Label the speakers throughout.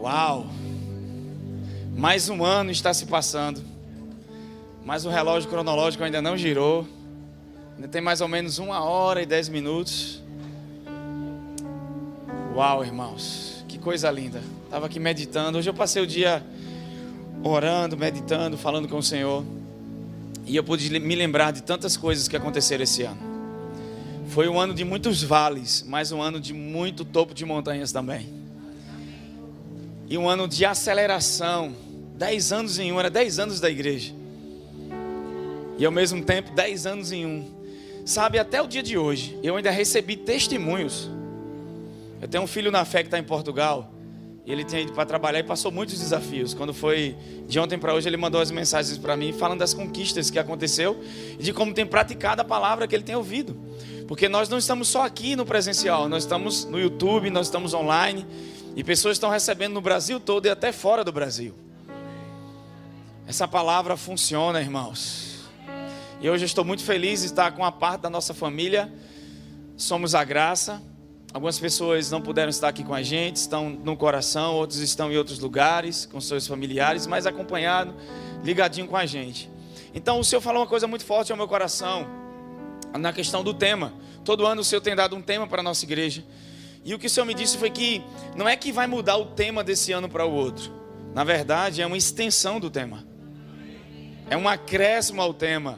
Speaker 1: Uau! Mais um ano está se passando, mas o relógio cronológico ainda não girou. Ainda tem mais ou menos 1h10. Uau, irmãos, que coisa linda. Estava aqui meditando. Hoje eu passei o dia orando, meditando, falando com o Senhor. E eu pude me lembrar de tantas coisas que aconteceram esse ano. Foi um ano de muitos vales, mas um ano de muito topo de montanhas também. E um ano de aceleração. 10 anos em um, era 10 anos da igreja. E ao mesmo tempo, 10 anos em um. Sabe, até o dia de hoje, eu ainda recebi testemunhos. Eu tenho um filho na fé que está em Portugal. E ele tinha ido para trabalhar e passou muitos desafios. Quando foi de ontem para hoje, ele mandou as mensagens para mim, falando das conquistas que aconteceu. E de como tem praticado a palavra que ele tem ouvido. Porque nós não estamos só aqui no presencial. Nós estamos no YouTube, nós estamos online. E pessoas estão recebendo no Brasil todo e até fora do Brasil. Essa palavra funciona, irmãos. E hoje eu estou muito feliz de estar com a parte da nossa família. Somos a Graça. Algumas pessoas não puderam estar aqui com a gente, estão no coração, outros estão em outros lugares, com seus familiares, mas acompanhado, ligadinho com a gente. Então o Senhor falou uma coisa muito forte ao meu coração, na questão do tema. Todo ano o Senhor tem dado um tema para a nossa igreja. E o que o Senhor me disse foi que não é que vai mudar o tema desse ano para o outro. Na verdade, é uma extensão do tema. É um acréscimo ao tema.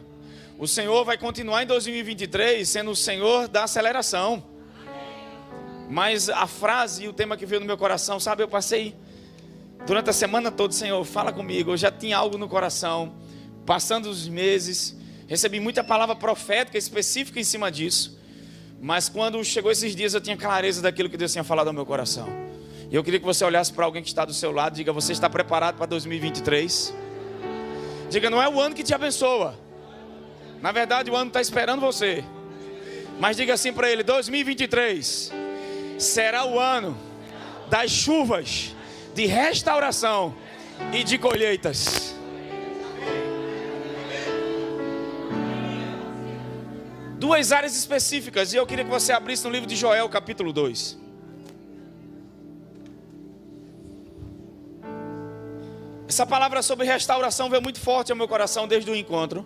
Speaker 1: O Senhor vai continuar em 2023 sendo o Senhor da aceleração. Mas a frase e o tema que veio no meu coração, sabe, eu passei durante a semana toda, Senhor, fala comigo. Eu já tinha algo no coração. Passando os meses, recebi muita palavra profética específica em cima disso. Mas quando chegou esses dias, eu tinha clareza daquilo que Deus tinha falado ao meu coração. E eu queria que você olhasse para alguém que está do seu lado e diga: você está preparado para 2023? Diga: não é o ano que te abençoa. Na verdade, o ano está esperando você. Mas diga assim para ele: 2023 será o ano das chuvas, de restauração e de colheitas. Duas áreas específicas, e eu queria que você abrisse no livro de Joel, capítulo 2. Essa palavra sobre restauração veio muito forte ao meu coração desde o encontro.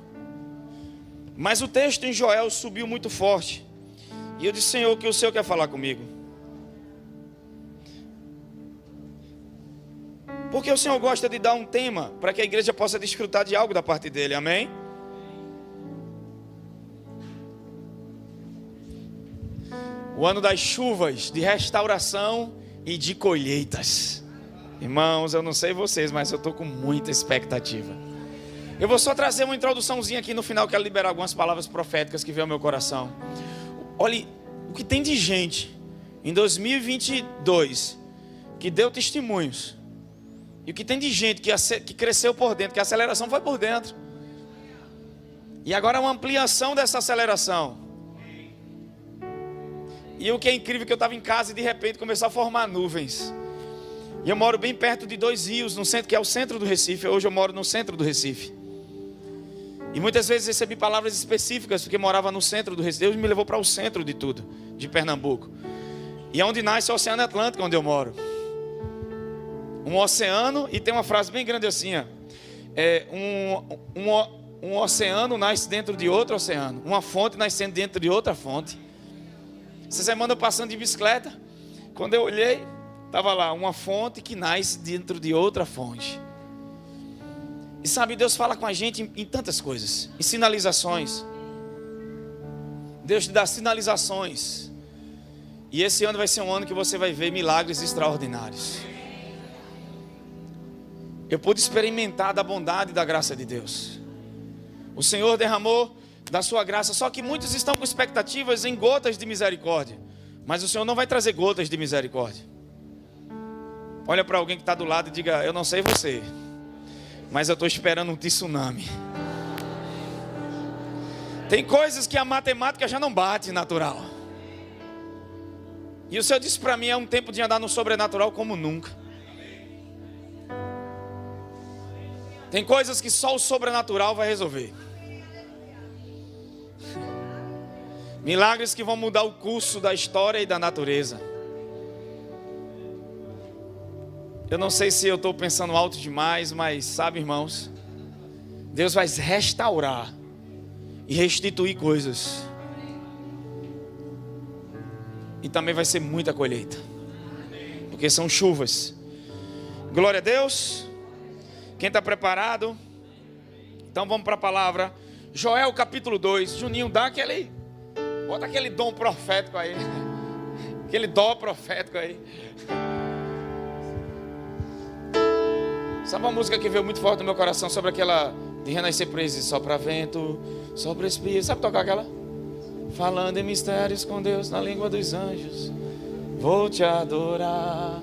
Speaker 1: Mas o texto em Joel subiu muito forte. E eu disse: Senhor, o que o Senhor quer falar comigo? Porque o Senhor gosta de dar um tema para que a igreja possa desfrutar de algo da parte dele, amém? O ano das chuvas, de restauração e de colheitas. Irmãos, eu não sei vocês, mas eu estou com muita expectativa. Eu vou só trazer uma introduçãozinha aqui no final, quero liberar algumas palavras proféticas que veio ao meu coração. Olhe, o que tem de gente em 2022 que deu testemunhos. E o que tem de gente que cresceu por dentro, que a aceleração foi por dentro. E agora uma ampliação dessa aceleração. E o que é incrível é que eu estava em casa e de repente começou a formar nuvens. E eu moro bem perto de 2 rios, no centro, que é o centro do Recife. Hoje eu moro no centro do Recife. E muitas vezes recebi palavras específicas, porque morava no centro do Recife. Deus me levou para o centro de tudo, de Pernambuco. E é onde nasce o Oceano Atlântico, onde eu moro. Um oceano, e tem uma frase bem grande assim, ó. Um oceano nasce dentro de outro oceano. Uma fonte nascendo dentro de outra fonte. Essa semana eu passando de bicicleta, quando eu olhei, estava lá, uma fonte que nasce dentro de outra fonte. E sabe, Deus fala com a gente em tantas coisas, em sinalizações. Deus te dá sinalizações. E esse ano vai ser um ano que você vai ver milagres extraordinários. Eu pude experimentar da bondade e da graça de Deus. O Senhor derramou da sua graça, só que muitos estão com expectativas em gotas de misericórdia. Mas o Senhor não vai trazer gotas de misericórdia. Olha para alguém que está do lado e diga: eu não sei você, mas eu estou esperando um tsunami. Tem coisas que a matemática já não bate natural. E o Senhor disse para mim: é um tempo de andar no sobrenatural como nunca. Tem coisas que só o sobrenatural vai resolver. Milagres que vão mudar o curso da história e da natureza. Eu não sei se eu estou pensando alto demais, mas sabe, irmãos, Deus vai restaurar e restituir coisas. E também vai ser muita colheita, porque são chuvas. Glória a Deus. Quem está preparado? Então vamos para a palavra. Joel capítulo 2. Juninho, bota aquele dom profético aí. Aquele dó profético aí. Sabe uma música que veio muito forte no meu coração sobre aquela de renascer preso, sopra vento, sopra espírito. Sabe tocar aquela? Falando em mistérios com Deus na língua dos anjos, vou te adorar.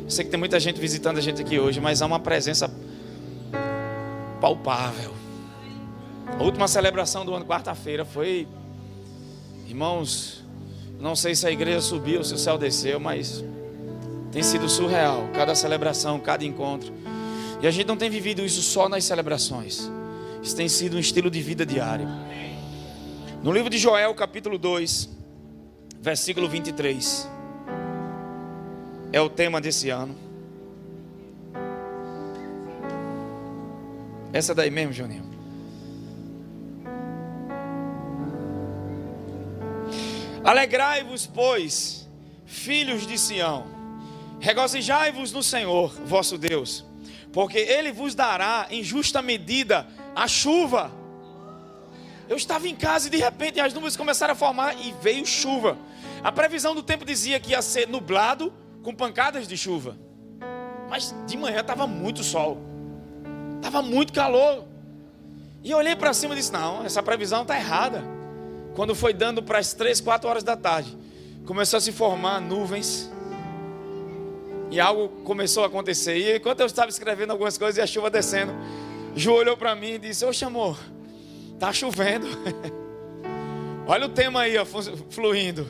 Speaker 1: Eu sei que tem muita gente visitando a gente aqui hoje, mas há uma presença palpável. A última celebração do ano, quarta-feira, foi, irmãos, não sei se a igreja subiu, se o céu desceu, mas tem sido surreal. Cada celebração, cada encontro. E a gente não tem vivido isso só nas celebrações. Isso tem sido um estilo de vida diário. No livro de Joel, capítulo 2, versículo 23. É o tema desse ano. Essa daí mesmo, Juninho. Alegrai-vos, pois, filhos de Sião, regozijai-vos no Senhor, vosso Deus, porque Ele vos dará em justa medida a chuva. Eu estava em casa e de repente as nuvens começaram a formar e veio chuva. A previsão do tempo dizia que ia ser nublado com pancadas de chuva. Mas de manhã estava muito sol, estava muito calor. E eu olhei para cima e disse, não, essa previsão está errada. Quando foi dando para as 3, 4 horas da tarde, começou a se formar nuvens. E algo começou a acontecer. E enquanto eu estava escrevendo algumas coisas e a chuva descendo, Ju olhou para mim e disse, oxe amor, está chovendo. Olha o tema aí, ó, fluindo.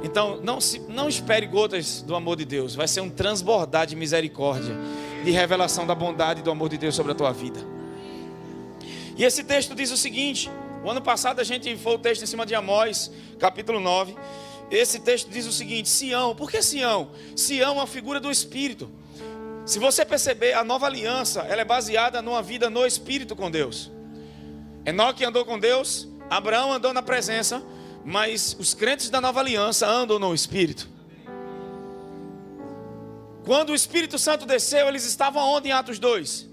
Speaker 1: Então não espere gotas do amor de Deus. Vai ser um transbordar de misericórdia, de revelação da bondade e do amor de Deus sobre a tua vida. E esse texto diz o seguinte. O ano passado a gente foi o texto em cima de Amós, capítulo 9. Esse texto diz o seguinte, Sião. Por que Sião? Sião é uma figura do Espírito. Se você perceber, a nova aliança, ela é baseada numa vida no Espírito com Deus. Enoque andou com Deus, Abraão andou na presença, mas os crentes da nova aliança andam no Espírito. Quando o Espírito Santo desceu, eles estavam onde em Atos 2?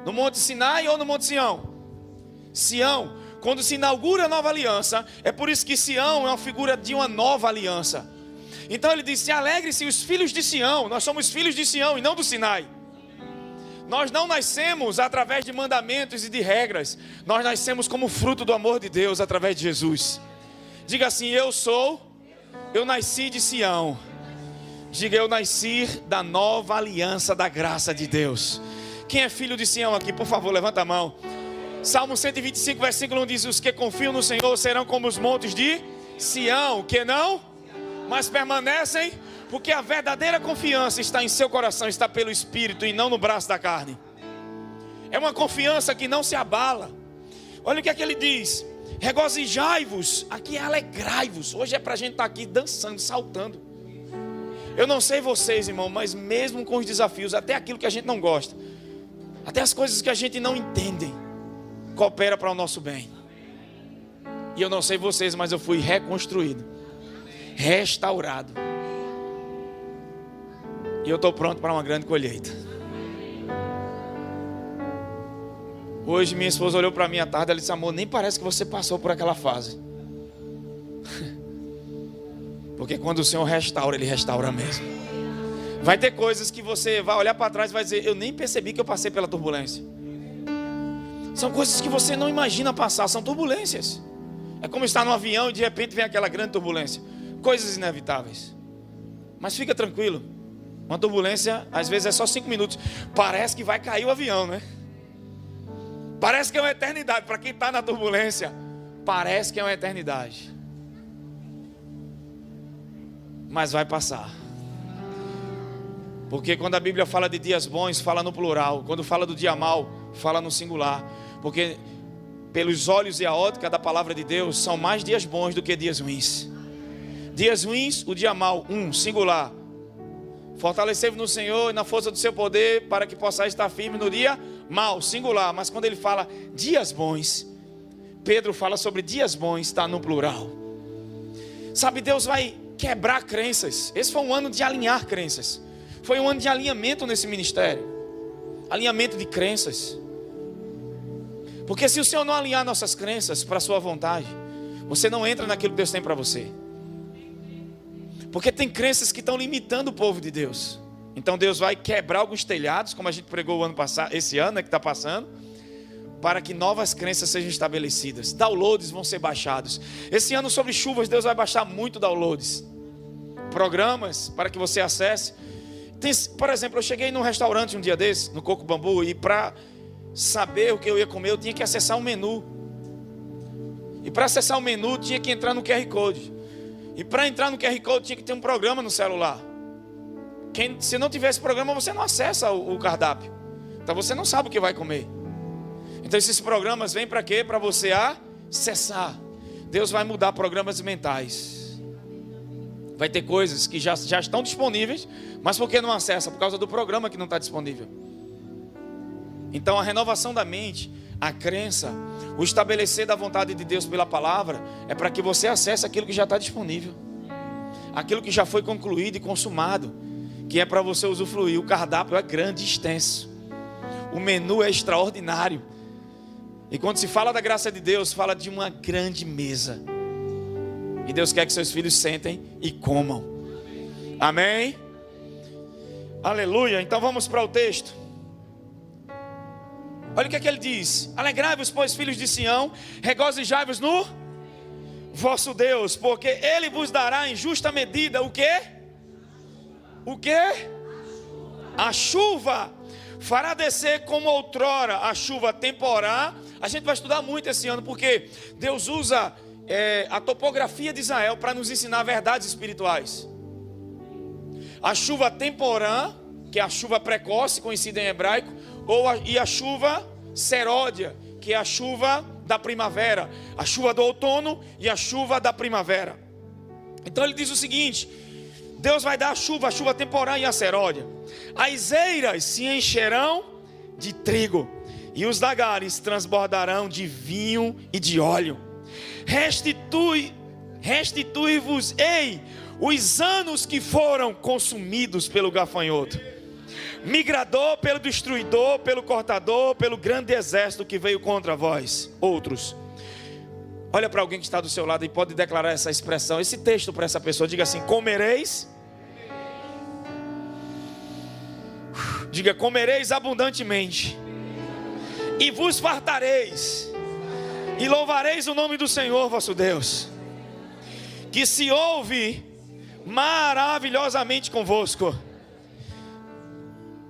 Speaker 1: No Monte Sinai ou no Monte Sião? Sião. Quando se inaugura a nova aliança, é por isso que Sião é uma figura de uma nova aliança. Então ele diz, alegre-se os filhos de Sião. Nós somos filhos de Sião e não do Sinai. Nós não nascemos através de mandamentos e de regras. Nós nascemos como fruto do amor de Deus através de Jesus. Diga assim, eu nasci de Sião. Diga, eu nasci da nova aliança da graça de Deus. Quem é filho de Sião aqui, por favor, levanta a mão. Salmo 125, versículo 1 diz, os que confiam no Senhor serão como os montes de Sião, que não, mas permanecem, porque a verdadeira confiança está em seu coração, está pelo Espírito e não no braço da carne. É uma confiança que não se abala. Olha o que é que ele diz, regozijai-vos, aqui é alegrai-vos. Hoje é para a gente estar aqui dançando, saltando. Eu não sei vocês, irmão, mas mesmo com os desafios, até aquilo que a gente não gosta, até as coisas que a gente não entende, coopera para o nosso bem. E eu não sei vocês, mas eu fui reconstruído, restaurado. E eu estou pronto para uma grande colheita. Hoje minha esposa olhou para mim à tarde, ela disse, amor, nem parece que você passou por aquela fase. Porque quando o Senhor restaura, Ele restaura mesmo. Vai ter coisas que você vai olhar para trás e vai dizer, eu nem percebi que eu passei pela turbulência. São coisas que você não imagina passar, são turbulências. É como estar no avião e de repente vem aquela grande turbulência. Coisas inevitáveis. Mas fica tranquilo. Uma turbulência, às vezes é só 5 minutos. Parece que vai cair o avião, né? Parece que é uma eternidade. Para quem está na turbulência, parece que é uma eternidade. Mas vai passar. Porque quando a Bíblia fala de dias bons, fala no plural. Quando fala do dia mau, fala no singular. Porque pelos olhos e a ótica da palavra de Deus, são mais dias bons do que dias ruins. Dias ruins, o dia mau, singular. Fortalecei-vos no Senhor e na força do seu poder, para que possais estar firme no dia mau, singular. Mas quando ele fala dias bons, Pedro fala sobre dias bons, está no plural. Sabe, Deus vai quebrar crenças. Esse foi um ano de alinhar crenças. Foi um ano de alinhamento nesse ministério. Alinhamento de crenças. Porque se o Senhor não alinhar nossas crenças para a sua vontade, você não entra naquilo que Deus tem para você. Porque tem crenças que estão limitando o povo de Deus. Então Deus vai quebrar alguns telhados, como a gente pregou o ano passado, esse ano que está passando, para que novas crenças sejam estabelecidas. Downloads vão ser baixados. Esse ano sobre chuvas, Deus vai baixar muito downloads. Programas para que você acesse. Por exemplo, eu cheguei num restaurante um dia desse, no Coco Bambu, e para saber o que eu ia comer, eu tinha que acessar um menu. E para acessar o menu, tinha que entrar no QR Code. E para entrar no QR Code tinha que ter um programa no celular. Se não tivesse programa, você não acessa o cardápio. Então você não sabe o que vai comer. Então esses programas vêm para quê? Para você acessar. Deus vai mudar programas mentais. Vai ter coisas que já estão disponíveis, mas por que não acessa? Por causa do programa que não está disponível. Então a renovação da mente, a crença, o estabelecer da vontade de Deus pela palavra, é para que você acesse aquilo que já está disponível, aquilo que já foi concluído e consumado, que é para você usufruir. O cardápio é grande e extenso, o menu é extraordinário. E quando se fala da graça de Deus, fala de uma grande mesa, e Deus quer que seus filhos sentem e comam. Amém? Aleluia. Então vamos para o texto. Olha o que é que ele diz: alegrai-vos, pois, filhos de Sião, regozijai-vos no vosso Deus, porque Ele vos dará em justa medida o quê? O quê? A chuva. Fará descer como outrora a chuva temporã. A gente vai estudar muito esse ano, porque Deus usa a topografia de Israel para nos ensinar verdades espirituais. A chuva temporã, que é a chuva precoce, conhecida em hebraico, e a chuva seródia, que é a chuva da primavera, a chuva do outono e a chuva da primavera. Então ele diz o seguinte: Deus vai dar a chuva temporã e a seródia. As eiras se encherão de trigo, e os lagares transbordarão de vinho e de óleo. Restitui-vos-ei os anos que foram consumidos pelo gafanhoto, migrador, pelo destruidor, pelo cortador, pelo grande exército que veio contra vós. Outros. Olha para alguém que está do seu lado e pode declarar essa expressão, esse texto para essa pessoa. Diga assim: comereis. Diga: comereis abundantemente, e vos fartareis, e louvareis o nome do Senhor vosso Deus, que se ouve maravilhosamente convosco,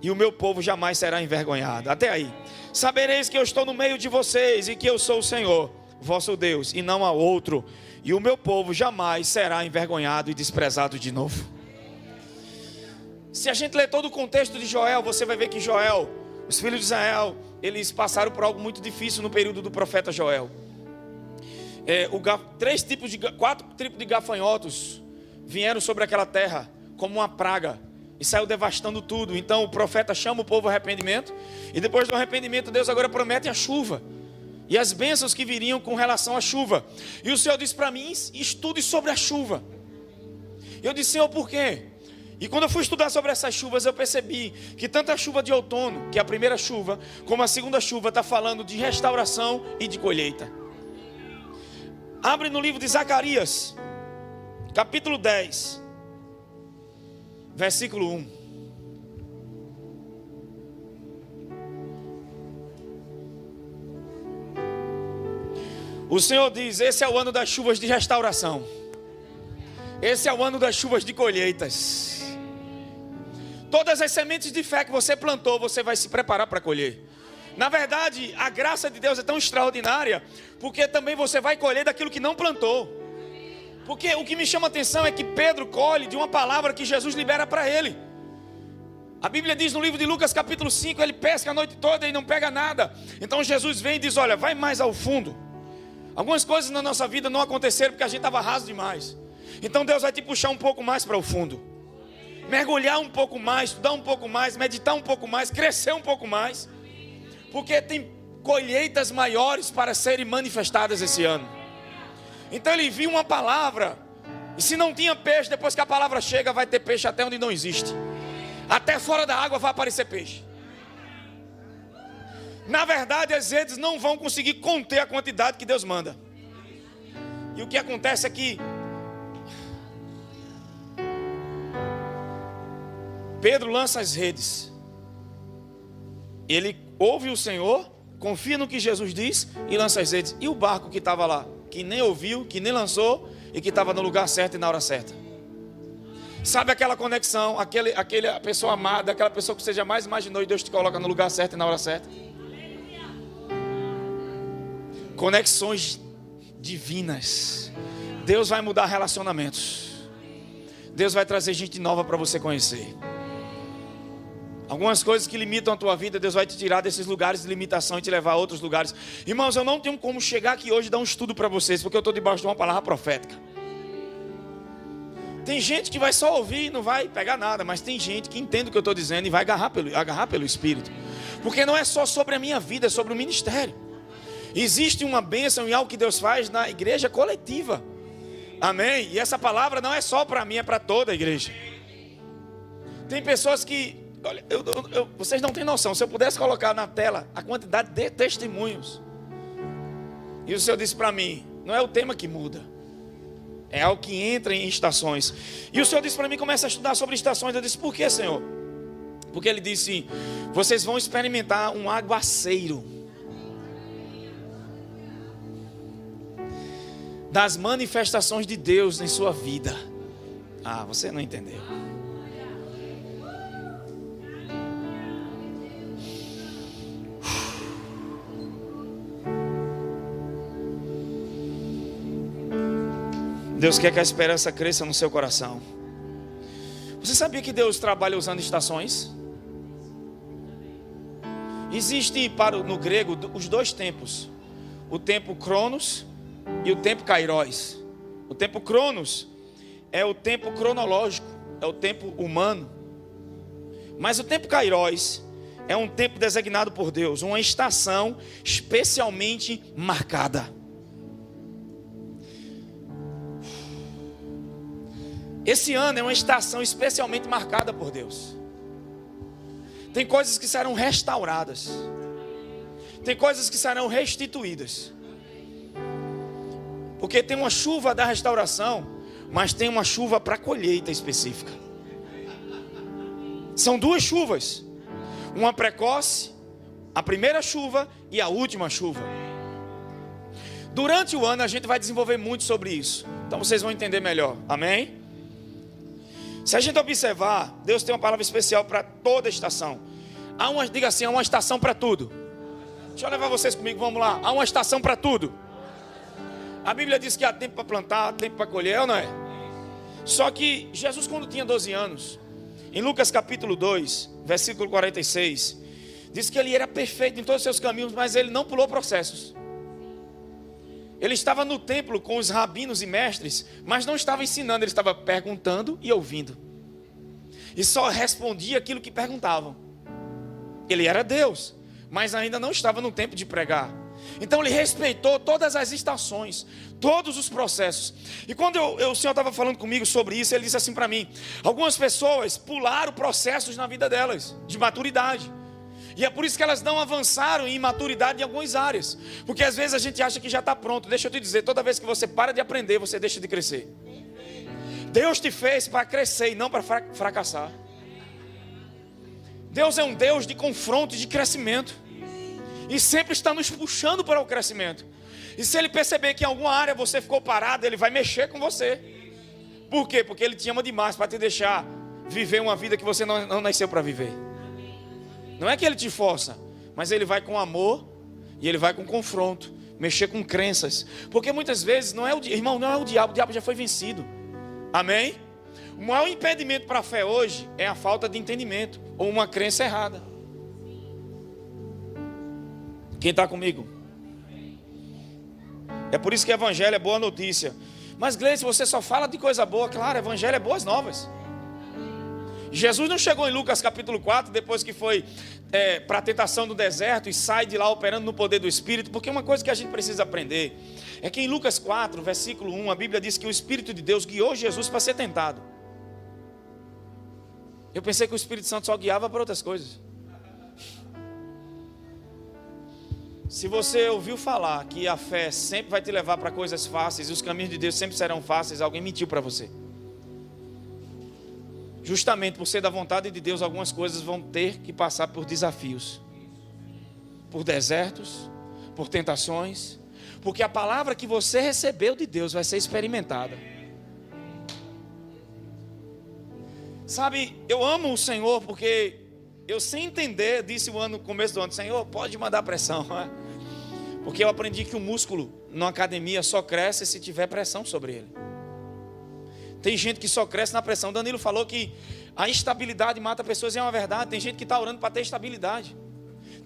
Speaker 1: e o meu povo jamais será envergonhado. Até aí. Sabereis que eu estou no meio de vocês, e que eu sou o Senhor vosso Deus, e não há outro, e o meu povo jamais será envergonhado e desprezado de novo. Se a gente ler todo o contexto de Joel, você vai ver que Joel, os filhos de Israel, eles passaram por algo muito difícil no período do profeta Joel. Quatro tipos de gafanhotos vieram sobre aquela terra como uma praga e saiu devastando tudo. Então o profeta chama o povo ao arrependimento, e depois do arrependimento Deus agora promete a chuva e as bênçãos que viriam com relação à chuva. E o Senhor disse para mim: estude sobre a chuva. E eu disse: Senhor, por quê? E quando eu fui estudar sobre essas chuvas, eu percebi que tanto a chuva de outono, que é a primeira chuva, como a segunda chuva está falando de restauração e de colheita. Abre no livro de Zacarias, capítulo 10, versículo 1. O Senhor diz: esse é o ano das chuvas de restauração. Esse é o ano das chuvas de colheitas. Todas as sementes de fé que você plantou, você vai se preparar para colher. Na verdade, a graça de Deus é tão extraordinária, porque também você vai colher daquilo que não plantou. Porque o que me chama a atenção é que Pedro colhe de uma palavra que Jesus libera para ele. A Bíblia diz no livro de Lucas capítulo 5, ele pesca a noite toda e não pega nada. Então Jesus vem e diz: olha, vai mais ao fundo. Algumas coisas na nossa vida não aconteceram porque a gente estava raso demais. Então Deus vai te puxar um pouco mais para o fundo. mergulhar um pouco mais, estudar um pouco mais, meditar um pouco mais, crescer um pouco mais, porque tem colheitas maiores para serem manifestadas esse ano. Então ele viu uma palavra, e se não tinha peixe, depois que a palavra chega, vai ter peixe até onde não existe. Até fora da água vai aparecer peixe. Na verdade, as redes não vão conseguir conter a quantidade que Deus manda. E o que acontece é que Pedro lança as redes. Ele ouve o Senhor, confia no que Jesus diz e lança as redes. E o barco que estava lá, que nem ouviu, que nem lançou e que estava no lugar certo e na hora certa. Sabe aquela conexão, aquela pessoa amada, aquela pessoa que você jamais imaginou e Deus te coloca no lugar certo e na hora certa? Conexões divinas. Deus vai mudar relacionamentos. Deus vai trazer gente nova para você conhecer. Algumas coisas que limitam a tua vida, Deus vai te tirar desses lugares de limitação e te levar a outros lugares. Irmãos, eu não tenho como chegar aqui hoje e dar um estudo para vocês, porque eu estou debaixo de uma palavra profética. Tem gente que vai só ouvir e não vai pegar nada, mas tem gente que entende o que eu estou dizendo e vai agarrar pelo Espírito. Porque não é só sobre a minha vida, é sobre o ministério. Existe uma bênção e algo que Deus faz na igreja coletiva. Amém? E essa palavra não é só para mim, é para toda a igreja. Tem pessoas que, olha, vocês não têm noção. Se eu pudesse colocar na tela a quantidade de testemunhos. E o Senhor disse para mim, não é o tema que muda, é algo que entra em estações. E o Senhor disse para mim, começa a estudar sobre estações. Eu disse, por que, Senhor? Porque Ele disse, vocês vão experimentar um aguaceiro das manifestações de Deus em sua vida. Ah, você não entendeu. Deus quer que a esperança cresça no seu coração. Você sabia que Deus trabalha usando estações? Existe no grego os dois tempos. O tempo Cronos e o tempo Kairos. O tempo Cronos é o tempo cronológico, é o tempo humano. Mas o tempo Kairos é um tempo designado por Deus, uma estação especialmente marcada. Esse ano é uma estação especialmente marcada por Deus. Tem coisas que serão restauradas. Tem coisas que serão restituídas. Porque tem uma chuva da restauração, mas tem uma chuva para colheita específica. São duas chuvas. Uma precoce, a primeira chuva e a última chuva. Durante o ano a gente vai desenvolver muito sobre isso. Então vocês vão entender melhor. Amém? Se a gente observar, Deus tem uma palavra especial para toda estação. Diga assim, há uma estação para tudo. Deixa eu levar vocês comigo, vamos lá. Há uma estação para tudo. A Bíblia diz que há tempo para plantar, há tempo para colher, não é? Só que Jesus, quando tinha 12 anos, em Lucas capítulo 2, versículo 46, diz que ele era perfeito em todos os seus caminhos, mas ele não pulou processos. Ele estava no templo com os rabinos e mestres, mas não estava ensinando, ele estava perguntando e ouvindo. E só respondia aquilo que perguntavam. Ele era Deus, mas ainda não estava no tempo de pregar. Então ele respeitou todas as estações, todos os processos. E quando o Senhor estava falando comigo sobre isso, ele disse assim para mim: algumas pessoas pularam processos na vida delas, de maturidade. E é por isso que elas não avançaram em maturidade em algumas áreas. Porque às vezes a gente acha que já está pronto. Deixa eu te dizer, toda vez que você para de aprender, você deixa de crescer. Deus te fez para crescer e não para fracassar. Deus é um Deus de confronto e de crescimento. E sempre está nos puxando para o crescimento. E se Ele perceber que em alguma área você ficou parado, Ele vai mexer com você. Por quê? Porque Ele te ama demais para te deixar viver uma vida que você não nasceu para viver. Não é que Ele te força, mas Ele vai com amor e Ele vai com confronto, mexer com crenças. Porque muitas vezes, não é o diabo já foi vencido. Amém? O maior impedimento para a fé hoje é a falta de entendimento ou uma crença errada. Quem está comigo? É por isso que o evangelho é boa notícia. Mas Gleice, você só fala de coisa boa. Claro, evangelho é boas novas. Jesus não chegou em Lucas capítulo 4, depois que foi para a tentação do deserto e sai de lá operando no poder do Espírito, porque uma coisa que a gente precisa aprender é que em Lucas 4, versículo 1, a Bíblia diz que o Espírito de Deus guiou Jesus para ser tentado. Eu pensei que o Espírito Santo só guiava para outras coisas. Se você ouviu falar que a fé sempre vai te levar para coisas fáceis e os caminhos de Deus sempre serão fáceis, alguém mentiu para você. Justamente por ser da vontade de Deus, algumas coisas vão ter que passar por desafios, por desertos, por tentações, porque a palavra que você recebeu de Deus vai ser experimentada. Sabe, eu amo o Senhor porque eu, sem entender, disse no começo do ano: Senhor, pode mandar pressão, porque eu aprendi que o músculo na academia só cresce se tiver pressão sobre ele. Tem gente que só cresce na pressão. Danilo falou que a instabilidade mata pessoas, e é uma verdade. Tem gente que está orando para ter estabilidade.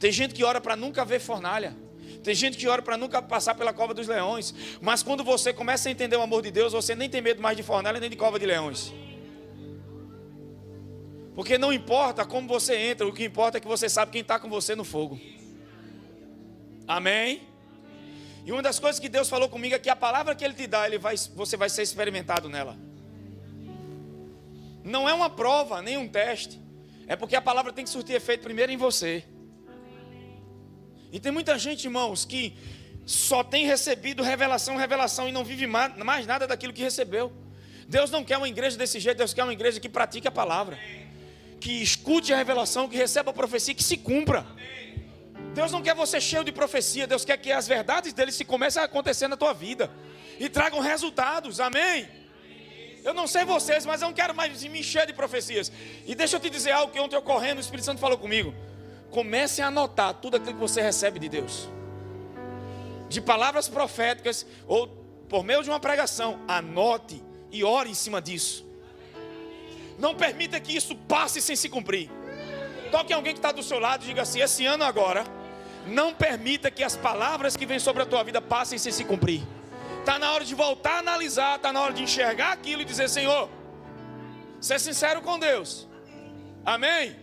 Speaker 1: Tem gente que ora para nunca ver fornalha. Tem gente que ora para nunca passar pela cova dos leões. Mas quando você começa a entender o amor de Deus, você nem tem medo mais de fornalha nem de cova de leões. Porque não importa como você entra, o que importa é que você sabe quem está com você no fogo. Amém? E uma das coisas que Deus falou comigo é que a palavra que Ele te dá, você vai ser experimentado nela. Não é uma prova, nem um teste. É porque a palavra tem que surtir efeito primeiro em você. E tem muita gente, irmãos, que só tem recebido revelação e não vive mais nada daquilo que recebeu. Deus não quer uma igreja desse jeito. Deus quer uma igreja que pratique a palavra, que escute a revelação, que receba a profecia, que se cumpra. Deus não quer você cheio de profecia. Deus quer que as verdades dele se comecem a acontecer na tua vida e tragam resultados. Amém? Eu não sei vocês, mas eu não quero mais me encher de profecias. E deixa eu te dizer algo que ontem eu correndo, o Espírito Santo falou comigo. Comecem a anotar tudo aquilo que você recebe de Deus, de palavras proféticas ou por meio de uma pregação. Anote e ore em cima disso. Não permita que isso passe sem se cumprir. Toque em alguém que está do seu lado e diga assim: esse ano agora, não permita que as palavras que vêm sobre a tua vida passem sem se cumprir. Está na hora de voltar a analisar, está na hora de enxergar aquilo e dizer: Senhor, ser sincero com Deus. Amém?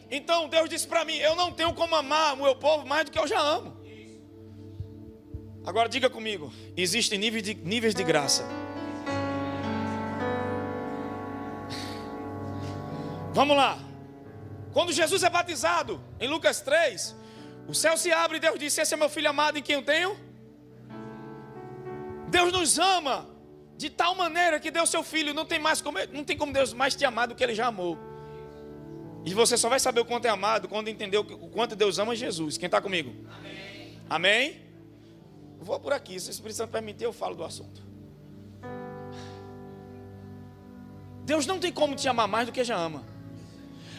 Speaker 1: Então Deus disse para mim: eu não tenho como amar o meu povo mais do que eu já amo. Agora diga comigo: existem níveis de graça. Vamos lá. Quando Jesus é batizado, em Lucas 3, o céu se abre e Deus disse: esse é meu filho amado em quem eu tenho. Deus nos ama de tal maneira que deu seu filho. Não tem como Deus mais te amar do que Ele já amou. E você só vai saber o quanto é amado quando entender o quanto Deus ama Jesus. Quem está comigo? Amém? Amém? Eu vou por aqui. Se o Espírito Santo permitir, eu falo do assunto. Deus não tem como te amar mais do que já ama.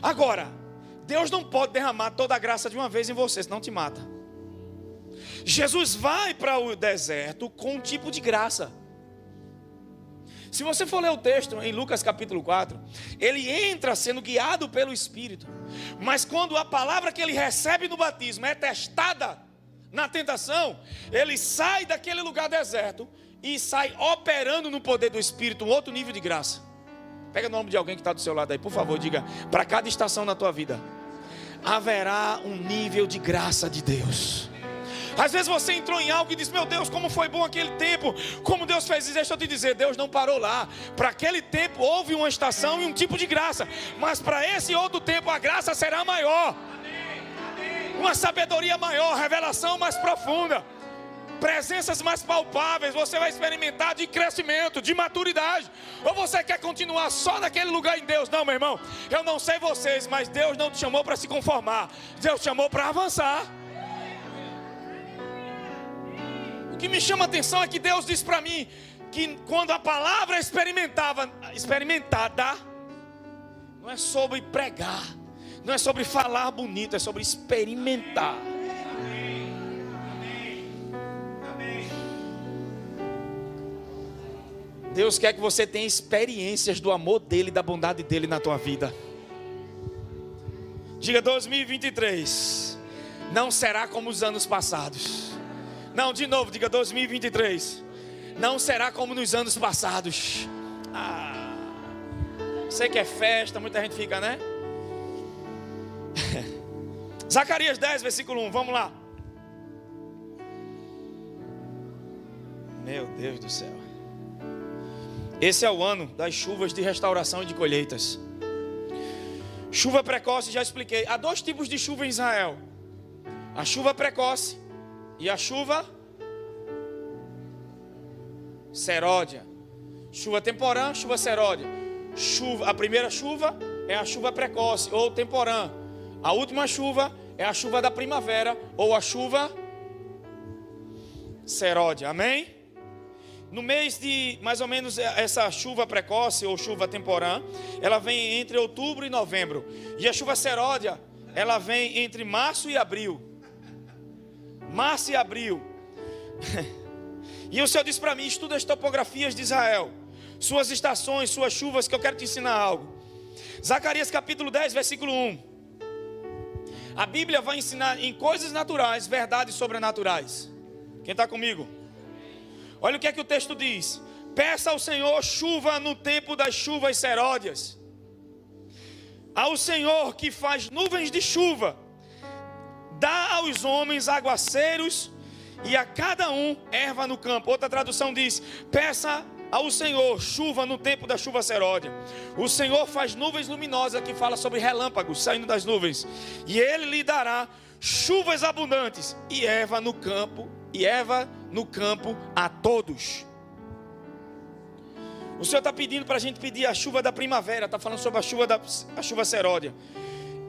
Speaker 1: Agora, Deus não pode derramar toda a graça de uma vez em você, senão te mata. Jesus vai para o deserto com um tipo de graça. Se você for ler o texto em Lucas capítulo 4, ele entra sendo guiado pelo Espírito. Mas quando a palavra que ele recebe no batismo é testada na tentação, ele sai daquele lugar deserto e sai operando no poder do Espírito, um outro nível de graça. Pega o nome de alguém que está do seu lado aí, por favor, diga: para cada estação na tua vida haverá um nível de graça de Deus. Às vezes você entrou em algo e diz: meu Deus, como foi bom aquele tempo, como Deus fez isso. Deixa eu te dizer, Deus não parou lá. Para aquele tempo houve uma estação e um tipo de graça, mas para esse outro tempo a graça será maior, uma sabedoria maior, revelação mais profunda, presenças mais palpáveis. Você vai experimentar de crescimento, de maturidade. Ou você quer continuar só naquele lugar em Deus? Não, meu irmão, eu não sei vocês, mas Deus não te chamou para se conformar. Deus te chamou para avançar. O que me chama a atenção é que Deus diz para mim que quando a palavra é experimentada, não é sobre pregar, não é sobre falar bonito, é sobre experimentar. Deus quer que você tenha experiências do amor dele, da bondade dele na tua vida. Diga: 2023 não será como os anos passados. Não, de novo, diga: 2023 não será como nos anos passados. Sei que é festa, muita gente fica, né? Zacarias 10, versículo 1, vamos lá. Meu Deus do céu. Esse é o ano das chuvas de restauração e de colheitas. Chuva precoce, já expliquei. Há dois tipos de chuva em Israel: a chuva precoce e a chuva seródia. Chuva temporã, chuva seródia. A primeira chuva é a chuva precoce ou temporã. A última chuva é a chuva da primavera ou a chuva seródia. Amém? No mês de, mais ou menos, essa chuva precoce ou chuva temporã, ela vem entre outubro e novembro. E a chuva seródia, ela vem entre março e abril. Março e abril. E o Senhor disse para mim: estuda as topografias de Israel, suas estações, suas chuvas, que eu quero te ensinar algo. Zacarias capítulo 10, versículo 1. A Bíblia vai ensinar em coisas naturais verdades sobrenaturais. Quem está comigo? Olha o que é que o texto diz: peça ao Senhor chuva no tempo das chuvas seródias. Ao Senhor que faz nuvens de chuva, dá aos homens aguaceiros e a cada um erva no campo. Outra tradução diz: peça ao Senhor chuva no tempo da chuva seródia. O Senhor faz nuvens luminosas, que fala sobre relâmpagos saindo das nuvens, e Ele lhe dará chuvas abundantes e erva no campo, a todos. O Senhor está pedindo para a gente pedir a chuva da primavera. Está falando sobre a chuva seródia.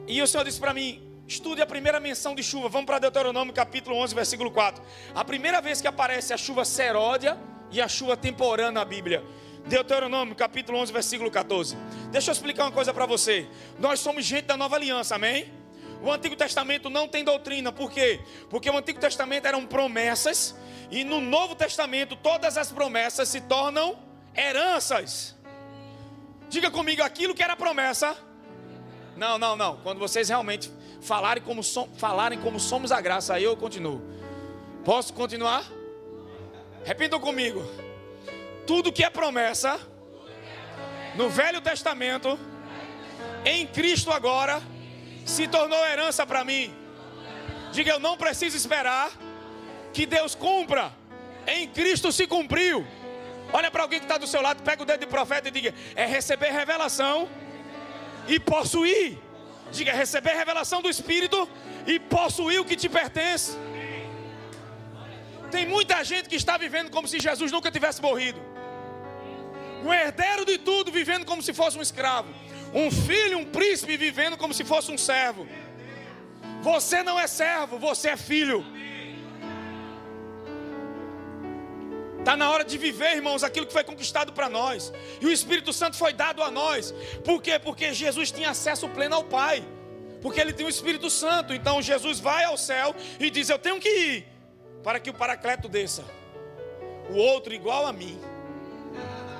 Speaker 1: E o Senhor disse para mim: estude a primeira menção de chuva. Vamos para Deuteronômio capítulo 11, versículo 4. A primeira vez que aparece a chuva seródia e a chuva temporã na Bíblia. Deuteronômio capítulo 11, versículo 14. Deixa eu explicar uma coisa para você. Nós somos gente da nova aliança, amém? O Antigo Testamento não tem doutrina. Por quê? Porque o Antigo Testamento eram promessas, e no Novo Testamento todas as promessas se tornam heranças. Diga comigo: aquilo que era promessa. Não. Quando vocês realmente falarem como somos a graça, aí eu continuo. Posso continuar? Repitam comigo: tudo que é promessa no Velho Testamento, em Cristo agora se tornou herança para mim. Diga: eu não preciso esperar que Deus cumpra. Em Cristo se cumpriu. Olha para alguém que está do seu lado, pega o dedo de profeta e diga: é receber revelação e possuir. Diga: é receber revelação do Espírito e possuir o que te pertence. Tem muita gente que está vivendo como se Jesus nunca tivesse morrido. Um herdeiro de tudo vivendo como se fosse um escravo. Um filho, um príncipe vivendo como se fosse um servo. Você não é servo, você é filho. Está na hora de viver, irmãos, aquilo que foi conquistado para nós. E o Espírito Santo foi dado a nós. Por quê? Porque Jesus tinha acesso pleno ao Pai. Porque Ele tem o Espírito Santo. Então Jesus vai ao céu e diz: eu tenho que ir, para que o Paracleto desça. O outro igual a mim.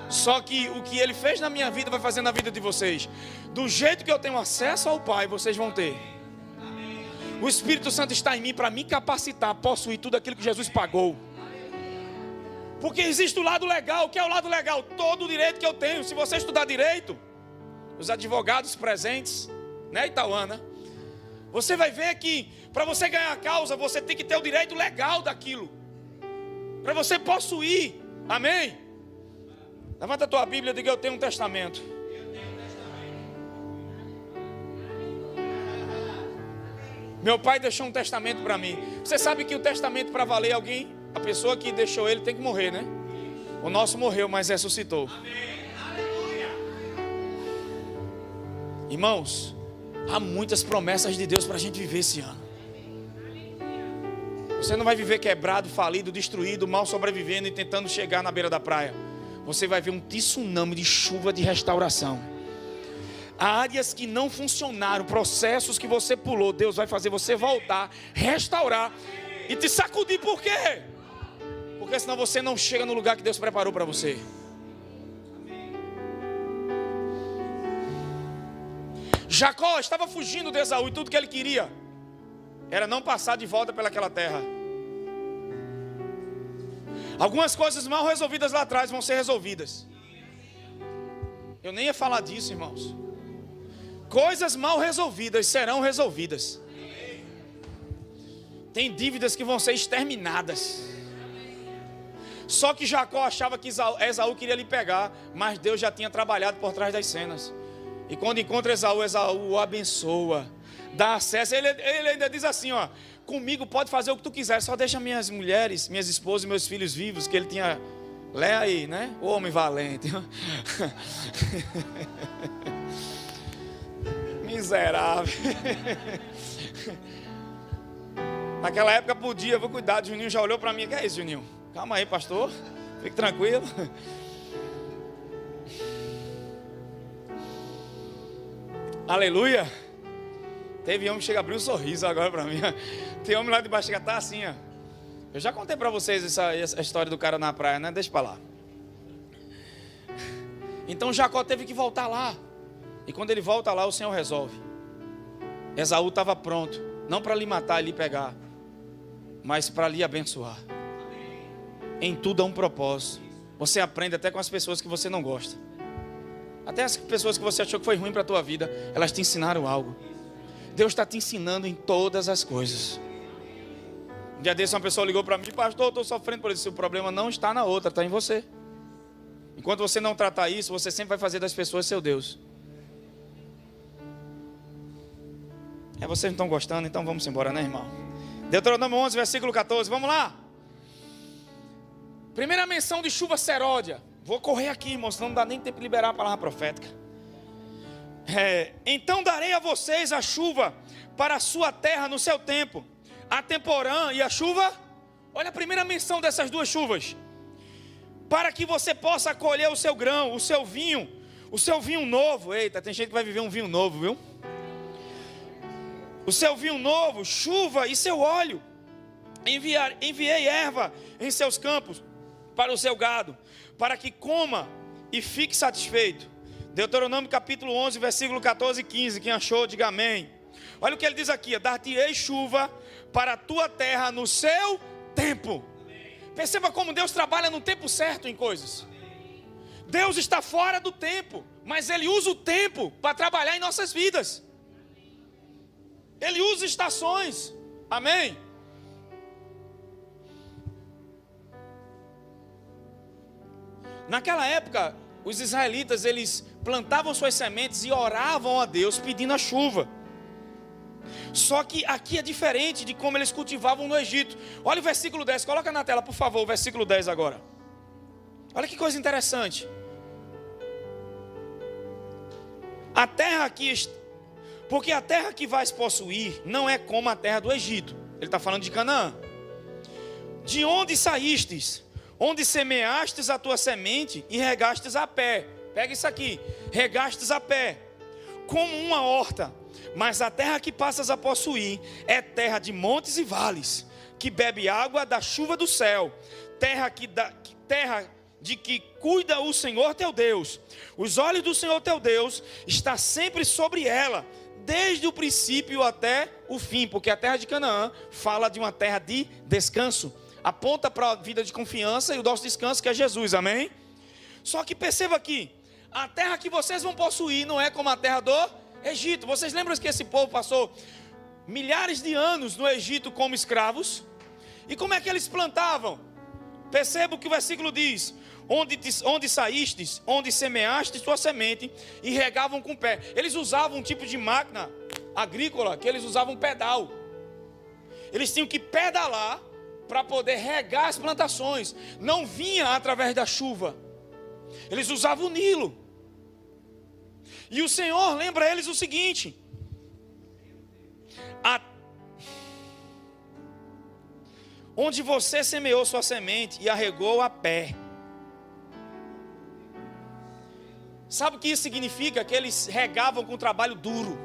Speaker 1: Só que o que Ele fez na minha vida vai fazer na vida de vocês. Do jeito que eu tenho acesso ao Pai, vocês vão ter. O Espírito Santo está em mim para me capacitar a possuir tudo aquilo que Jesus pagou. Porque existe o lado legal. O que é o lado legal? Todo o direito que eu tenho. Se você estudar direito, os advogados presentes, né, Itauana, você vai ver que para você ganhar a causa, você tem que ter o direito legal daquilo, para você possuir. Amém? Levanta a tua Bíblia e diga: eu tenho um testamento. Meu pai deixou um testamento para mim. Você sabe que o testamento, para valer, alguém, a pessoa que deixou ele tem que morrer, né? O nosso morreu, mas ressuscitou. Irmãos, há muitas promessas de Deus para a gente viver esse ano. Você não vai viver quebrado, falido, destruído, mal sobrevivendo e tentando chegar na beira da praia. Você vai ver um tsunami de chuva de restauração. Há áreas que não funcionaram, processos que você pulou, Deus vai fazer você voltar, restaurar e te sacudir. Por quê? Porque senão você não chega no lugar que Deus preparou para você. Jacó estava fugindo de Esaú e tudo que ele queria era não passar de volta pelaquela terra. Algumas coisas mal resolvidas lá atrás vão ser resolvidas. Eu nem ia falar disso, irmãos. Coisas mal resolvidas serão resolvidas. Tem dívidas que vão ser exterminadas. Só que Jacó achava que Esaú queria lhe pegar, mas Deus já tinha trabalhado por trás das cenas. E quando encontra Esaú, Esaú o abençoa, dá acesso. Ele ainda diz assim, ó: comigo pode fazer o que tu quiser, só deixa minhas mulheres, minhas esposas e meus filhos vivos, que ele tinha. Lê aí, né? O homem valente. Miserável. Naquela época podia, vou cuidar. Juninho já olhou para mim. Que é isso, Juninho? Calma aí, pastor. Fique tranquilo. Aleluia. Teve homem que chega a abrir um sorriso agora para mim. Tem homem lá de baixo que está assim, ó. Eu já contei para vocês essa história do cara na praia, né? Deixa para lá. Então Jacó teve que voltar lá. E quando ele volta lá, o Senhor resolve. Esaú estava pronto, não para lhe matar e lhe pegar, mas para lhe abençoar. Em tudo há um propósito. Você aprende até com as pessoas que você não gosta. Até as pessoas que você achou que foi ruim para a tua vida, elas te ensinaram algo. Deus está te ensinando em todas as coisas. Um dia desse uma pessoa ligou para mim: pastor, eu estou sofrendo por isso. O problema não está na outra, está em você. Enquanto você não tratar isso, você sempre vai fazer das pessoas seu Deus. Vocês não estão gostando, então vamos embora, né, irmão? Deuteronômio 11, versículo 14, vamos lá. Primeira menção de chuva seródia. Vou correr aqui, irmão, senão não dá nem tempo de liberar a palavra profética. Então darei a vocês a chuva para a sua terra no seu tempo, a temporã e a chuva. Olha a primeira menção dessas duas chuvas. Para que você possa colher o seu grão, o seu vinho novo. Eita, tem gente que vai viver um vinho novo, viu? O seu vinho novo, chuva e seu óleo. Enviei erva em seus campos para o seu gado, para que coma e fique satisfeito. Deuteronômio capítulo 11, versículo 14 e 15. Quem achou, diga amém. Olha o que ele diz aqui: dar-te-ei chuva para a tua terra no seu tempo. Perceba como Deus trabalha no tempo certo em coisas. Deus está fora do tempo, mas Ele usa o tempo para trabalhar em nossas vidas. Ele usa estações. Amém? Naquela época, os israelitas, eles plantavam suas sementes e oravam a Deus pedindo a chuva. Só que aqui é diferente de como eles cultivavam no Egito. Olha o versículo 10, coloca na tela, por favor, o versículo 10 agora. Olha que coisa interessante. A terra aqui, porque a terra que vais possuir não é como a terra do Egito. Ele está falando de Canaã. De onde saístes, onde semeastes a tua semente e regastes a pé. Pega isso aqui, regastes a pé, como uma horta. Mas a terra que passas a possuir é terra de montes e vales, que bebe água da chuva do céu, terra de que cuida o Senhor teu Deus. Os olhos do Senhor teu Deus estão sempre sobre ela, desde o princípio até o fim, porque a terra de Canaã fala de uma terra de descanso, aponta para a vida de confiança e o nosso descanso, que é Jesus, amém? Só que perceba aqui, a terra que vocês vão possuir não é como a terra do Egito. Vocês lembram que esse povo passou milhares de anos no Egito como escravos? E como é que eles plantavam? Perceba o que o versículo diz: onde saístes, onde semeastes tua semente e regavam com o pé. Eles usavam um tipo de máquina agrícola que eles usavam pedal. Eles tinham que pedalar para poder regar as plantações. Não vinha através da chuva. Eles usavam o Nilo. E o Senhor lembra a eles o seguinte: onde você semeou sua semente e a regou a pé. Sabe o que isso significa? Que eles regavam com trabalho duro.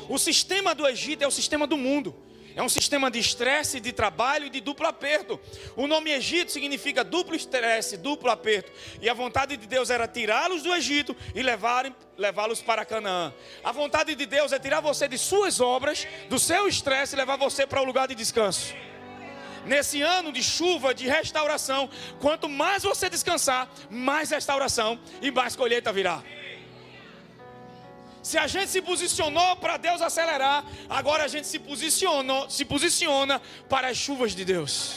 Speaker 1: O sistema do Egito é o sistema do mundo. É um sistema de estresse, de trabalho e de duplo aperto. O nome Egito significa duplo estresse, duplo aperto. E a vontade de Deus era tirá-los do Egito e levá-los para Canaã. A vontade de Deus é tirar você de suas obras, do seu estresse e levar você para o lugar de descanso. Nesse ano de chuva, de restauração, quanto mais você descansar, mais restauração e mais colheita virá. Se a gente se posicionou para Deus acelerar, agora a gente se posiciona para as chuvas de Deus.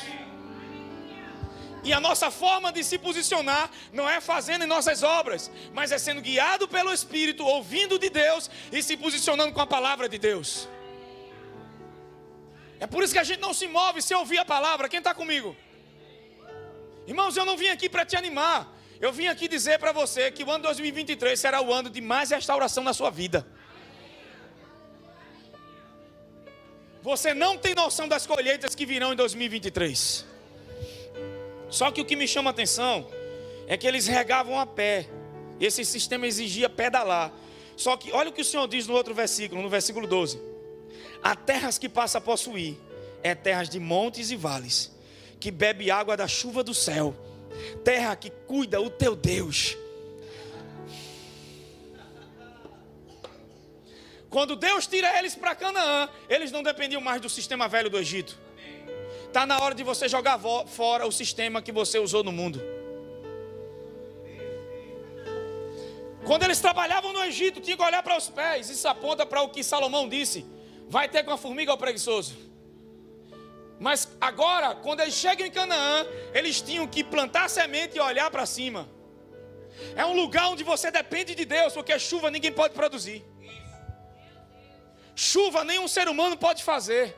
Speaker 1: E a nossa forma de se posicionar não é fazendo em nossas obras, mas é sendo guiado pelo Espírito, ouvindo de Deus e se posicionando com a palavra de Deus. É por isso que a gente não se move sem ouvir a palavra. Quem está comigo? Irmãos, eu não vim aqui para te animar. Eu vim aqui dizer para você que o ano 2023 será o ano de mais restauração na sua vida. Você não tem noção das colheitas que virão em 2023. Só que o que me chama a atenção é que eles regavam a pé. Esse sistema exigia pedalar. Só que olha o que o Senhor diz no outro versículo, no versículo 12. Há terras que passa a possuir, é terras de montes e vales, que bebe água da chuva do céu. Terra que cuida o teu Deus. Quando Deus tira eles para Canaã, eles não dependiam mais do sistema velho do Egito. Está na hora de você jogar fora o sistema que você usou no mundo. Quando eles trabalhavam no Egito, tinha que olhar para os pés. Isso aponta para o que Salomão disse: vai ter com a formiga ao preguiçoso. Mas agora, quando eles chegam em Canaã, eles tinham que plantar a semente e olhar para cima. É um lugar onde você depende de Deus, porque chuva ninguém pode produzir. Chuva nenhum ser humano pode fazer.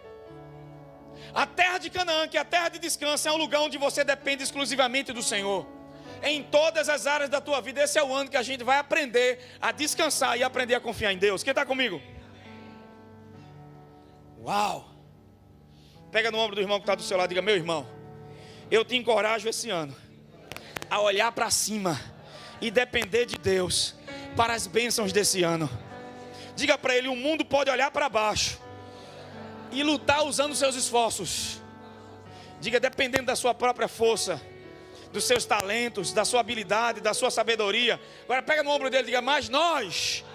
Speaker 1: A terra de Canaã, que é a terra de descanso, é um lugar onde você depende exclusivamente do Senhor. Em todas as áreas da tua vida. Esse é o ano que a gente vai aprender a descansar e aprender a confiar em Deus. Quem está comigo? Uau! Pega no ombro do irmão que está do seu lado e diga: meu irmão, eu te encorajo esse ano a olhar para cima e depender de Deus para as bênçãos desse ano. Diga para ele: o mundo pode olhar para baixo e lutar usando seus esforços. Diga: dependendo da sua própria força, dos seus talentos, da sua habilidade, da sua sabedoria. Agora pega no ombro dele e diga: mas nós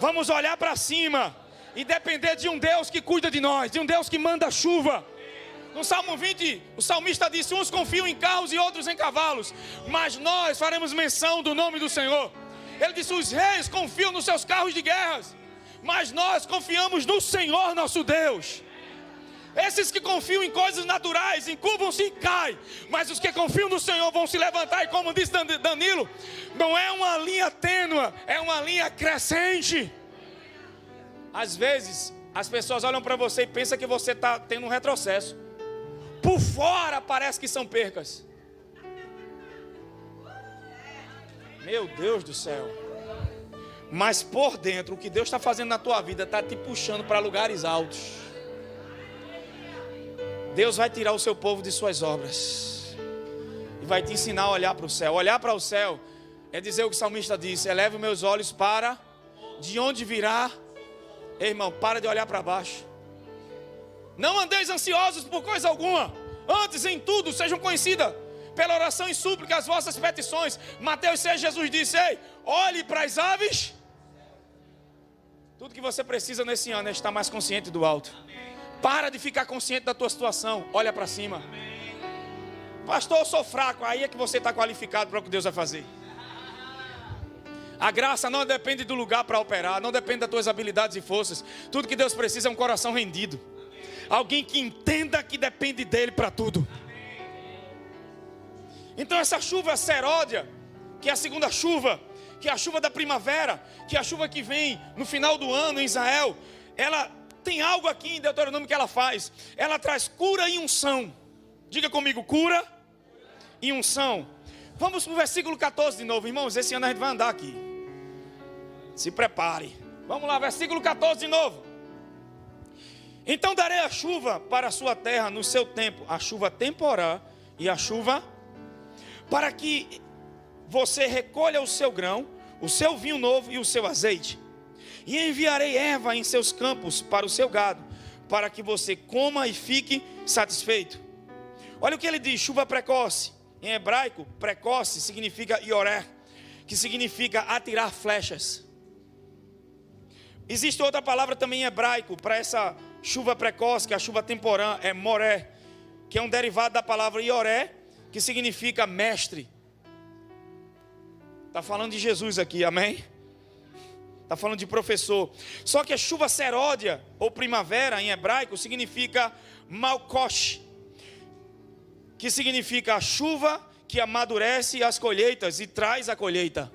Speaker 1: vamos olhar para cima e depender de um Deus que cuida de nós, de um Deus que manda chuva. No Salmo 20, o salmista disse: uns confiam em carros e outros em cavalos, mas nós faremos menção do nome do Senhor. Ele disse: os reis confiam nos seus carros de guerras, mas nós confiamos no Senhor nosso Deus. Esses que confiam em coisas naturais encurvam-se e caem, mas os que confiam no Senhor vão se levantar. E como disse Danilo, não é uma linha tênue, é uma linha crescente. Às vezes as pessoas olham para você e pensam que você está tendo um retrocesso. Por fora parece que são percas. Meu Deus do céu. Mas por dentro, o que Deus está fazendo na tua vida está te puxando para lugares altos. Deus vai tirar o seu povo de suas obras e vai te ensinar a olhar para o céu. Olhar para o céu é dizer o que o salmista disse: eleve meus olhos para de onde virá. Ei, irmão, para de olhar para baixo. Não andeis ansiosos por coisa alguma, antes em tudo sejam conhecidas pela oração e súplica as vossas petições. Mateus 6, Jesus disse: ei, olhe para as aves. Tudo que você precisa nesse ano é estar mais consciente do alto. Para de ficar consciente da tua situação. Olha para cima. Pastor, eu sou fraco. Aí é que você está qualificado para o que Deus vai fazer. A graça não depende do lugar para operar, não depende das tuas habilidades e forças. Tudo que Deus precisa é um coração rendido. Alguém que entenda que depende dele para tudo. Então essa chuva seródia, que é a segunda chuva, que é a chuva da primavera, que é a chuva que vem no final do ano em Israel, ela tem algo aqui em Deuteronômio que ela faz. Ela traz cura e unção. Diga comigo: cura e unção. Vamos para o versículo 14 de novo, irmãos. Esse ano a gente vai andar aqui. Se prepare. Vamos lá, versículo 14 de novo. Então darei a chuva para a sua terra no seu tempo, a chuva temporã e a chuva, para que você recolha o seu grão, o seu vinho novo e o seu azeite. E enviarei erva em seus campos para o seu gado, para que você coma e fique satisfeito. Olha o que ele diz: chuva precoce. Em hebraico, precoce significa ioré, que significa atirar flechas. Existe outra palavra também em hebraico para essa chuva precoce, que é a chuva temporã, é moré, que é um derivado da palavra ioré, que significa mestre. Está falando de Jesus aqui, amém? Está falando de professor. Só que a chuva seródia, ou primavera em hebraico, significa malkosh, que significa a chuva que amadurece as colheitas e traz a colheita.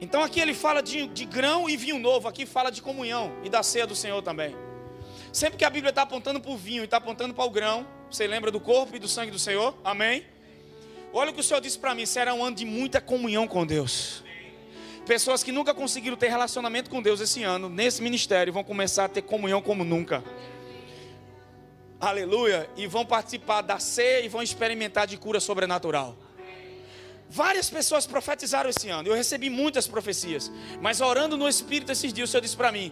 Speaker 1: Então aqui ele fala de grão e vinho novo, aqui fala de comunhão e da ceia do Senhor também. Sempre que a Bíblia está apontando para o vinho e está apontando para o grão, você lembra do corpo e do sangue do Senhor? Amém? Olha o que o Senhor disse para mim, será um ano de muita comunhão com Deus. Pessoas que nunca conseguiram ter relacionamento com Deus esse ano, nesse ministério, vão começar a ter comunhão como nunca. Aleluia! E vão participar da ceia e vão experimentar de cura sobrenatural. Várias pessoas profetizaram esse ano, eu recebi muitas profecias, mas orando no Espírito esses dias, o Senhor disse para mim,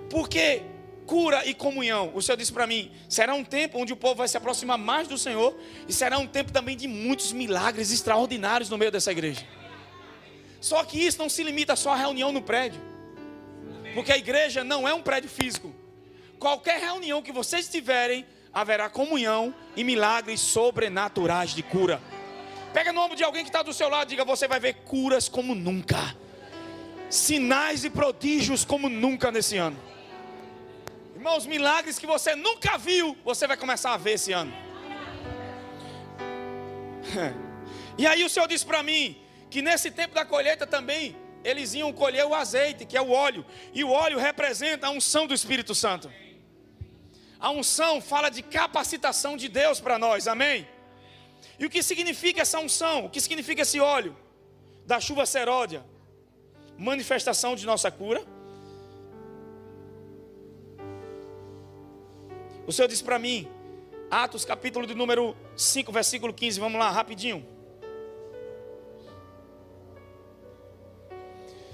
Speaker 1: por que cura e comunhão? O Senhor disse para mim, será um tempo onde o povo vai se aproximar mais do Senhor, e será um tempo também de muitos milagres extraordinários no meio dessa igreja. Só que isso não se limita só à reunião no prédio, porque a igreja não é um prédio físico. Qualquer reunião que vocês tiverem, haverá comunhão e milagres sobrenaturais de cura. Pega no ombro de alguém que está do seu lado e diga, você vai ver curas como nunca, sinais e prodígios como nunca nesse ano. Irmãos, milagres que você nunca viu, você vai começar a ver esse ano. E aí o Senhor disse para mim, que nesse tempo da colheita também, eles iam colher o azeite, que é o óleo. E o óleo representa a unção do Espírito Santo. A unção fala de capacitação de Deus para nós, amém? E o que significa essa unção? O que significa esse óleo? Da chuva seródia. Manifestação de nossa cura. O Senhor disse para mim, Atos capítulo de número 5, versículo 15, vamos lá, rapidinho.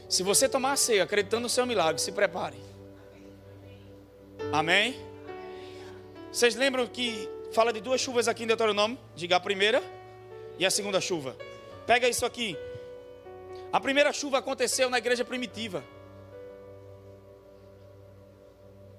Speaker 1: Se você tomar a ceia, acreditando no seu milagre, se prepare. Amém? Vocês lembram que fala de duas chuvas aqui em Deuteronômio? Diga a primeira e a segunda chuva. Pega isso aqui. A primeira chuva aconteceu na igreja primitiva.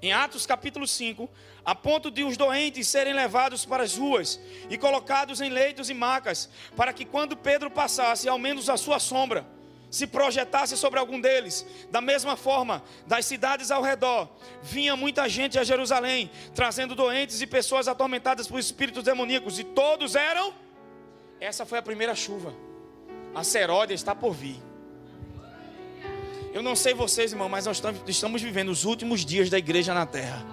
Speaker 1: Em Atos capítulo 5, a ponto de os doentes serem levados para as ruas e colocados em leitos e macas, para que quando Pedro passasse, ao menos a sua sombra se projetasse sobre algum deles. Da mesma forma, das cidades ao redor, vinha muita gente a Jerusalém, trazendo doentes e pessoas atormentadas por espíritos demoníacos, e todos eram... Essa foi a primeira chuva. A seródia está por vir. Eu não sei vocês, irmão, mas nós estamos vivendo os últimos dias da igreja na terra.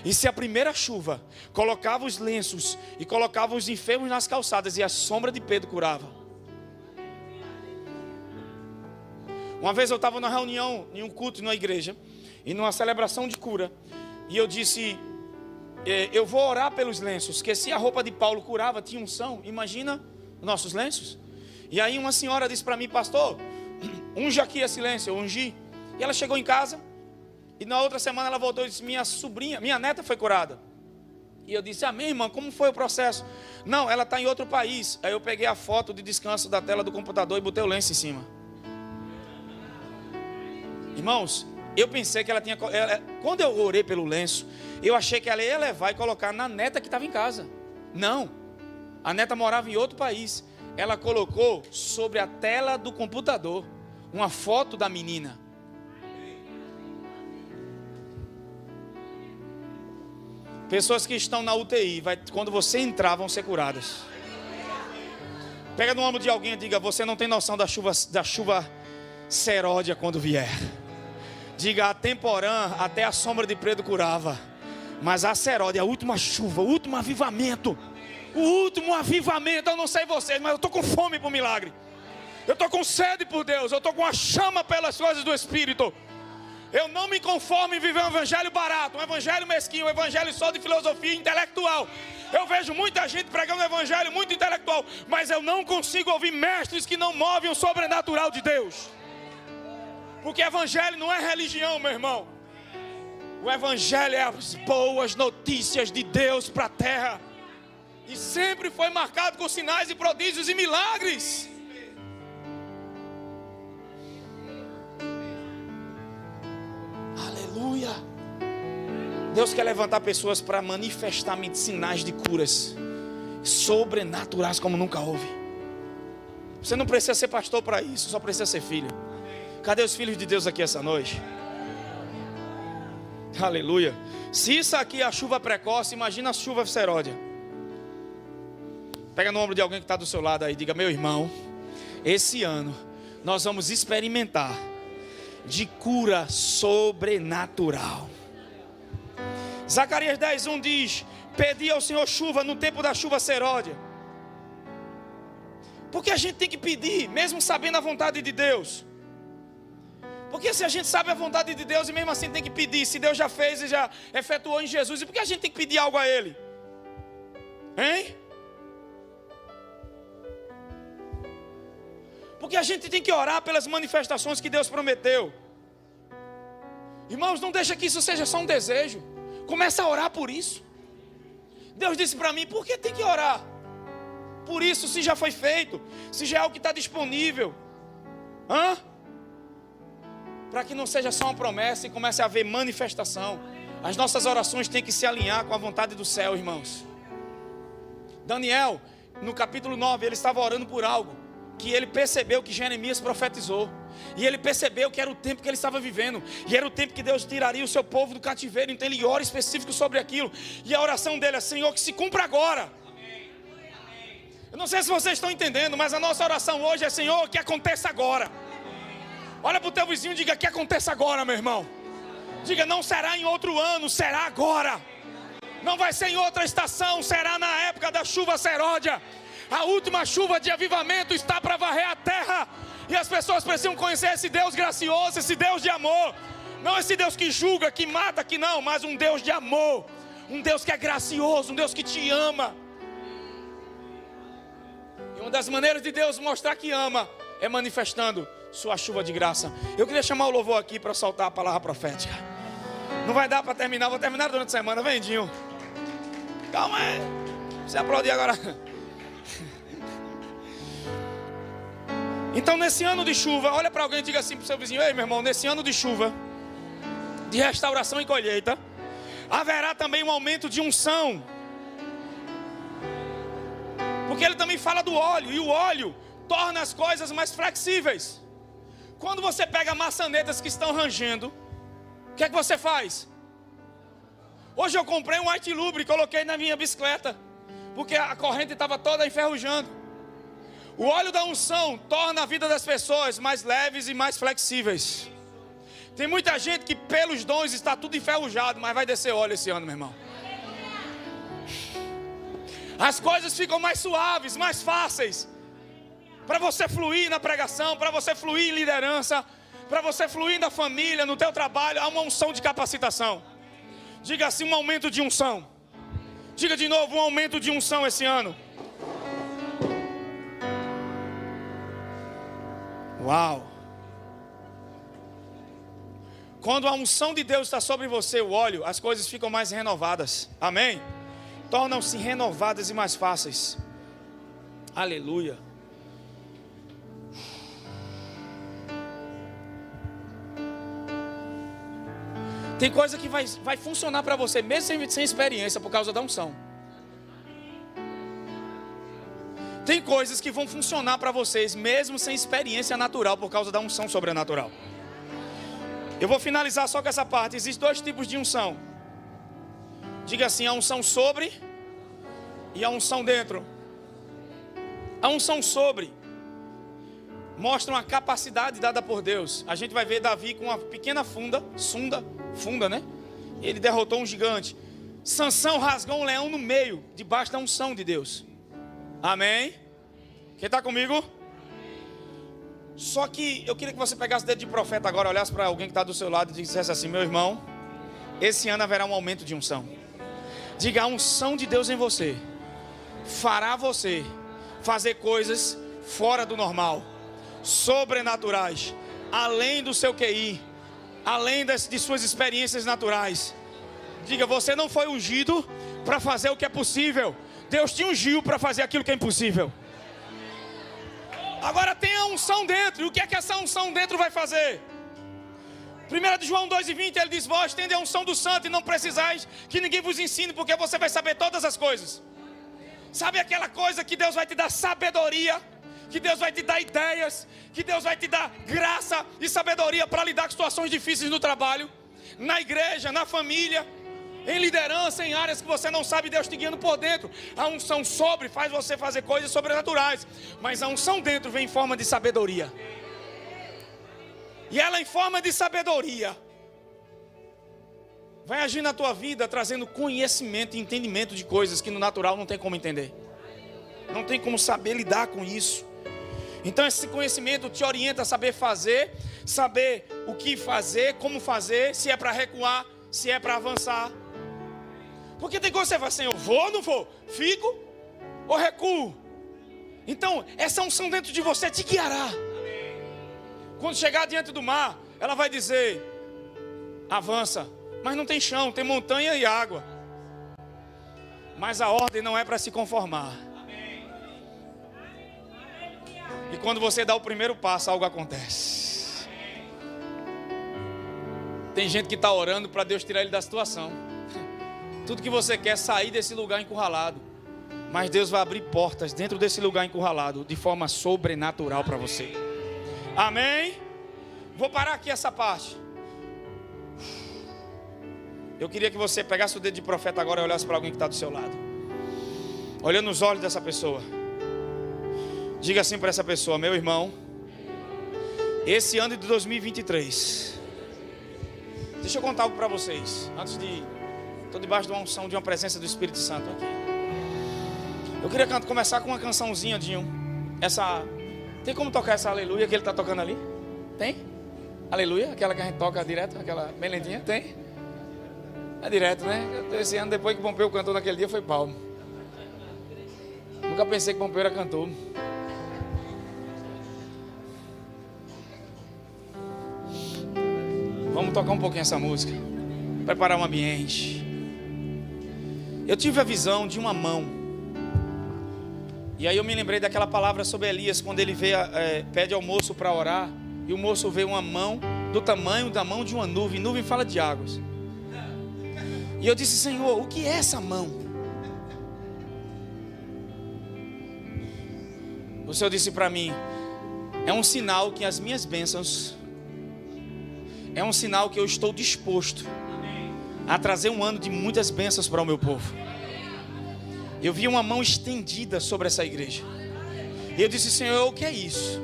Speaker 1: E se a primeira chuva colocava os lenços e colocava os enfermos nas calçadas, e a sombra de Pedro curava. Uma vez eu estava numa reunião, em um culto na igreja, e numa celebração de cura, e eu disse, eu vou orar pelos lenços, que se a roupa de Paulo curava, tinha unção, imagina nossos lenços. E aí uma senhora disse para mim, pastor, unge aqui esse lenço, eu ungi. E ela chegou em casa, e na outra semana ela voltou e disse, minha neta foi curada. E eu disse, amém, irmã, como foi o processo? Não, ela está em outro país. Aí eu peguei a foto de descanso da tela do computador e botei o lenço em cima. Irmãos, eu pensei que ela tinha... Quando eu orei pelo lenço, eu achei que ela ia levar e colocar na neta que estava em casa. Não, a neta morava em outro país. Ela colocou sobre a tela do computador uma foto da menina. Pessoas que estão na UTI, quando você entrar, vão ser curadas. Pega no ombro de alguém e diga, você não tem noção da chuva seródia quando vier. Diga, a temporã até a sombra de Pedro curava, mas a seródia, a última chuva, o último avivamento, eu não sei vocês, mas eu estou com fome por milagre. Eu estou com sede por Deus, eu estou com a chama pelas coisas do Espírito. Eu não me conformo em viver um evangelho barato, um evangelho mesquinho, um evangelho só de filosofia intelectual. Eu vejo muita gente pregando um evangelho muito intelectual, mas eu não consigo ouvir mestres que não movem o sobrenatural de Deus. Porque evangelho não é religião, meu irmão. O evangelho é as boas notícias de Deus para a terra. E sempre foi marcado com sinais e prodígios e milagres. Aleluia. Deus quer levantar pessoas para manifestar sinais de curas. sobrenaturais como nunca houve. Você não precisa ser pastor para isso, só precisa ser filho. Cadê os filhos de Deus aqui essa noite? Aleluia. Se isso aqui é a chuva precoce, imagina a chuva seródia. Pega no ombro de alguém que está do seu lado aí, diga: meu irmão, esse ano nós vamos experimentar de cura sobrenatural. Zacarias 10:1 diz: pedi ao Senhor chuva no tempo da chuva seródia. Porque a gente tem que pedir, mesmo sabendo a vontade de Deus. Porque se a gente sabe a vontade de Deus e mesmo assim tem que pedir, se Deus já fez e já efetuou em Jesus, e por que a gente tem que pedir algo a Ele? Hein? Porque a gente tem que orar pelas manifestações que Deus prometeu. Irmãos, não deixa que isso seja só um desejo. Começa a orar por isso. Deus disse para mim: por que tem que orar por isso, se já foi feito, se já é o que está disponível? Para que não seja só uma promessa e comece a haver manifestação. As nossas orações têm que se alinhar com a vontade do céu, irmãos. Daniel, no capítulo 9, ele estava orando por algo que ele percebeu que Jeremias profetizou. E ele percebeu que era o tempo que ele estava vivendo. E era o tempo que Deus tiraria o seu povo do cativeiro. Então ele ora específico sobre aquilo. E a oração dele é: Senhor, que se cumpra agora. Eu não sei se vocês estão entendendo, mas a nossa oração hoje é: Senhor, que aconteça agora. Olha para o teu vizinho e diga: que aconteça agora, meu irmão. Diga: não será em outro ano, será agora. Não vai ser em outra estação, será na época da chuva seródia. A última chuva de avivamento está para varrer a terra. E as pessoas precisam conhecer esse Deus gracioso, esse Deus de amor. Não esse Deus que julga, que mata, que não, mas um Deus de amor. Um Deus que é gracioso, um Deus que te ama. E uma das maneiras de Deus mostrar que ama é manifestando sua chuva de graça. Eu queria chamar o louvor aqui para soltar a palavra profética. Não vai dar para terminar, vou terminar durante a semana. Vem, Dinho. Calma aí. Você aplaudir agora. Então, nesse ano de chuva, olha para alguém e diga assim para o seu vizinho: ei, meu irmão, nesse ano de chuva, de restauração e colheita, haverá também um aumento de unção. Porque ele também fala do óleo, e o óleo torna as coisas mais flexíveis. Quando você pega maçanetas que estão rangendo, o que é que você faz? Hoje eu comprei um White Lubre e coloquei na minha bicicleta, porque a corrente estava toda enferrujando. O óleo da unção torna a vida das pessoas mais leves e mais flexíveis. Tem muita gente que pelos dons está tudo enferrujado, mas vai descer óleo esse ano, meu irmão. As coisas ficam mais suaves, mais fáceis. Para você fluir na pregação, para você fluir em liderança, para você fluir na família, no teu trabalho, há uma unção de capacitação. Diga assim: um aumento de unção. Diga de novo: um aumento de unção esse ano. Uau! Quando a unção de Deus está sobre você, o óleo, as coisas ficam mais renovadas. Amém? Tornam-se renovadas e mais fáceis. Aleluia. Tem coisa que vai funcionar para você, mesmo sem experiência, por causa da unção. Tem coisas que vão funcionar para vocês, mesmo sem experiência natural, por causa da unção sobrenatural. Eu vou finalizar só com essa parte. Existem dois tipos de unção. Diga assim: a unção sobre e a unção dentro. A unção sobre mostra uma capacidade dada por Deus. A gente vai ver Davi com uma pequena funda, né? Ele derrotou um gigante. Sansão rasgou um leão no meio, debaixo da unção de Deus. Amém? Quem está comigo? Só que eu queria que você pegasse o dedo de profeta agora, olhasse para alguém que está do seu lado e dissesse assim: meu irmão, esse ano haverá um aumento de unção. Diga: a unção de Deus em você fará você fazer coisas fora do normal, sobrenaturais, além do seu QI, além de suas experiências naturais. Diga: você não foi ungido para fazer o que é possível, Deus te ungiu para fazer aquilo que é impossível. Agora tem a unção dentro. E o que é que essa unção dentro vai fazer? 1 de João 2:20, ele diz: vós tende a unção do santo e não precisais que ninguém vos ensine, porque você vai saber todas as coisas. Sabe aquela coisa que Deus vai te dar sabedoria, que Deus vai te dar ideias, que Deus vai te dar graça e sabedoria para lidar com situações difíceis no trabalho, na igreja, na família, em liderança, em áreas que você não sabe, Deus te guiando por dentro. A unção sobre faz você fazer coisas sobrenaturais, mas a unção dentro vem em forma de sabedoria. E ela em forma de sabedoria vai agir na tua vida, trazendo conhecimento e entendimento de coisas que no natural não tem como entender. Não tem como saber lidar com isso. Então esse conhecimento te orienta a saber fazer, saber o que fazer, como fazer, se é para recuar, se é para avançar. Porque tem coisa que você fala assim, eu vou ou não vou? Fico ou recuo? Então essa unção dentro de você te guiará. Quando chegar diante do mar, ela vai dizer, avança. Mas não tem chão, tem montanha e água. Mas a ordem não é para se conformar. E quando você dá o primeiro passo, algo acontece. Tem gente que está orando para Deus tirar ele da situação. Tudo que você quer é sair desse lugar encurralado. Mas Deus vai abrir portas dentro desse lugar encurralado de forma sobrenatural para você. Amém? Vou parar aqui essa parte. Eu queria que você pegasse o dedo de profeta agora e olhasse para alguém que está do seu lado. Olhando nos olhos dessa pessoa. Diga assim para essa pessoa, meu irmão, esse ano de 2023, deixa eu contar algo para vocês. Estou debaixo de uma unção, de uma presença do Espírito Santo aqui. Eu queria começar com uma cançãozinha de tem como tocar essa aleluia que ele está tocando ali? Tem? Aleluia? Aquela que a gente toca direto, aquela bem lentinha? Tem? É direto, né? Esse ano, depois que Pompeu cantou naquele dia, foi palmo. Nunca pensei que Pompeu era cantor. Vamos tocar um pouquinho essa música. Preparar um ambiente. Eu tive a visão de uma mão. E aí eu me lembrei daquela palavra sobre Elias, quando ele pede ao moço para orar. E o moço vê uma mão do tamanho da mão de uma nuvem. Nuvem fala de águas. E eu disse, Senhor, o que é essa mão? O Senhor disse para mim, é um sinal que as minhas bênçãos, é um sinal que eu estou disposto a trazer um ano de muitas bênçãos para o meu povo. Eu vi uma mão estendida sobre essa igreja. E eu disse, Senhor, o que é isso?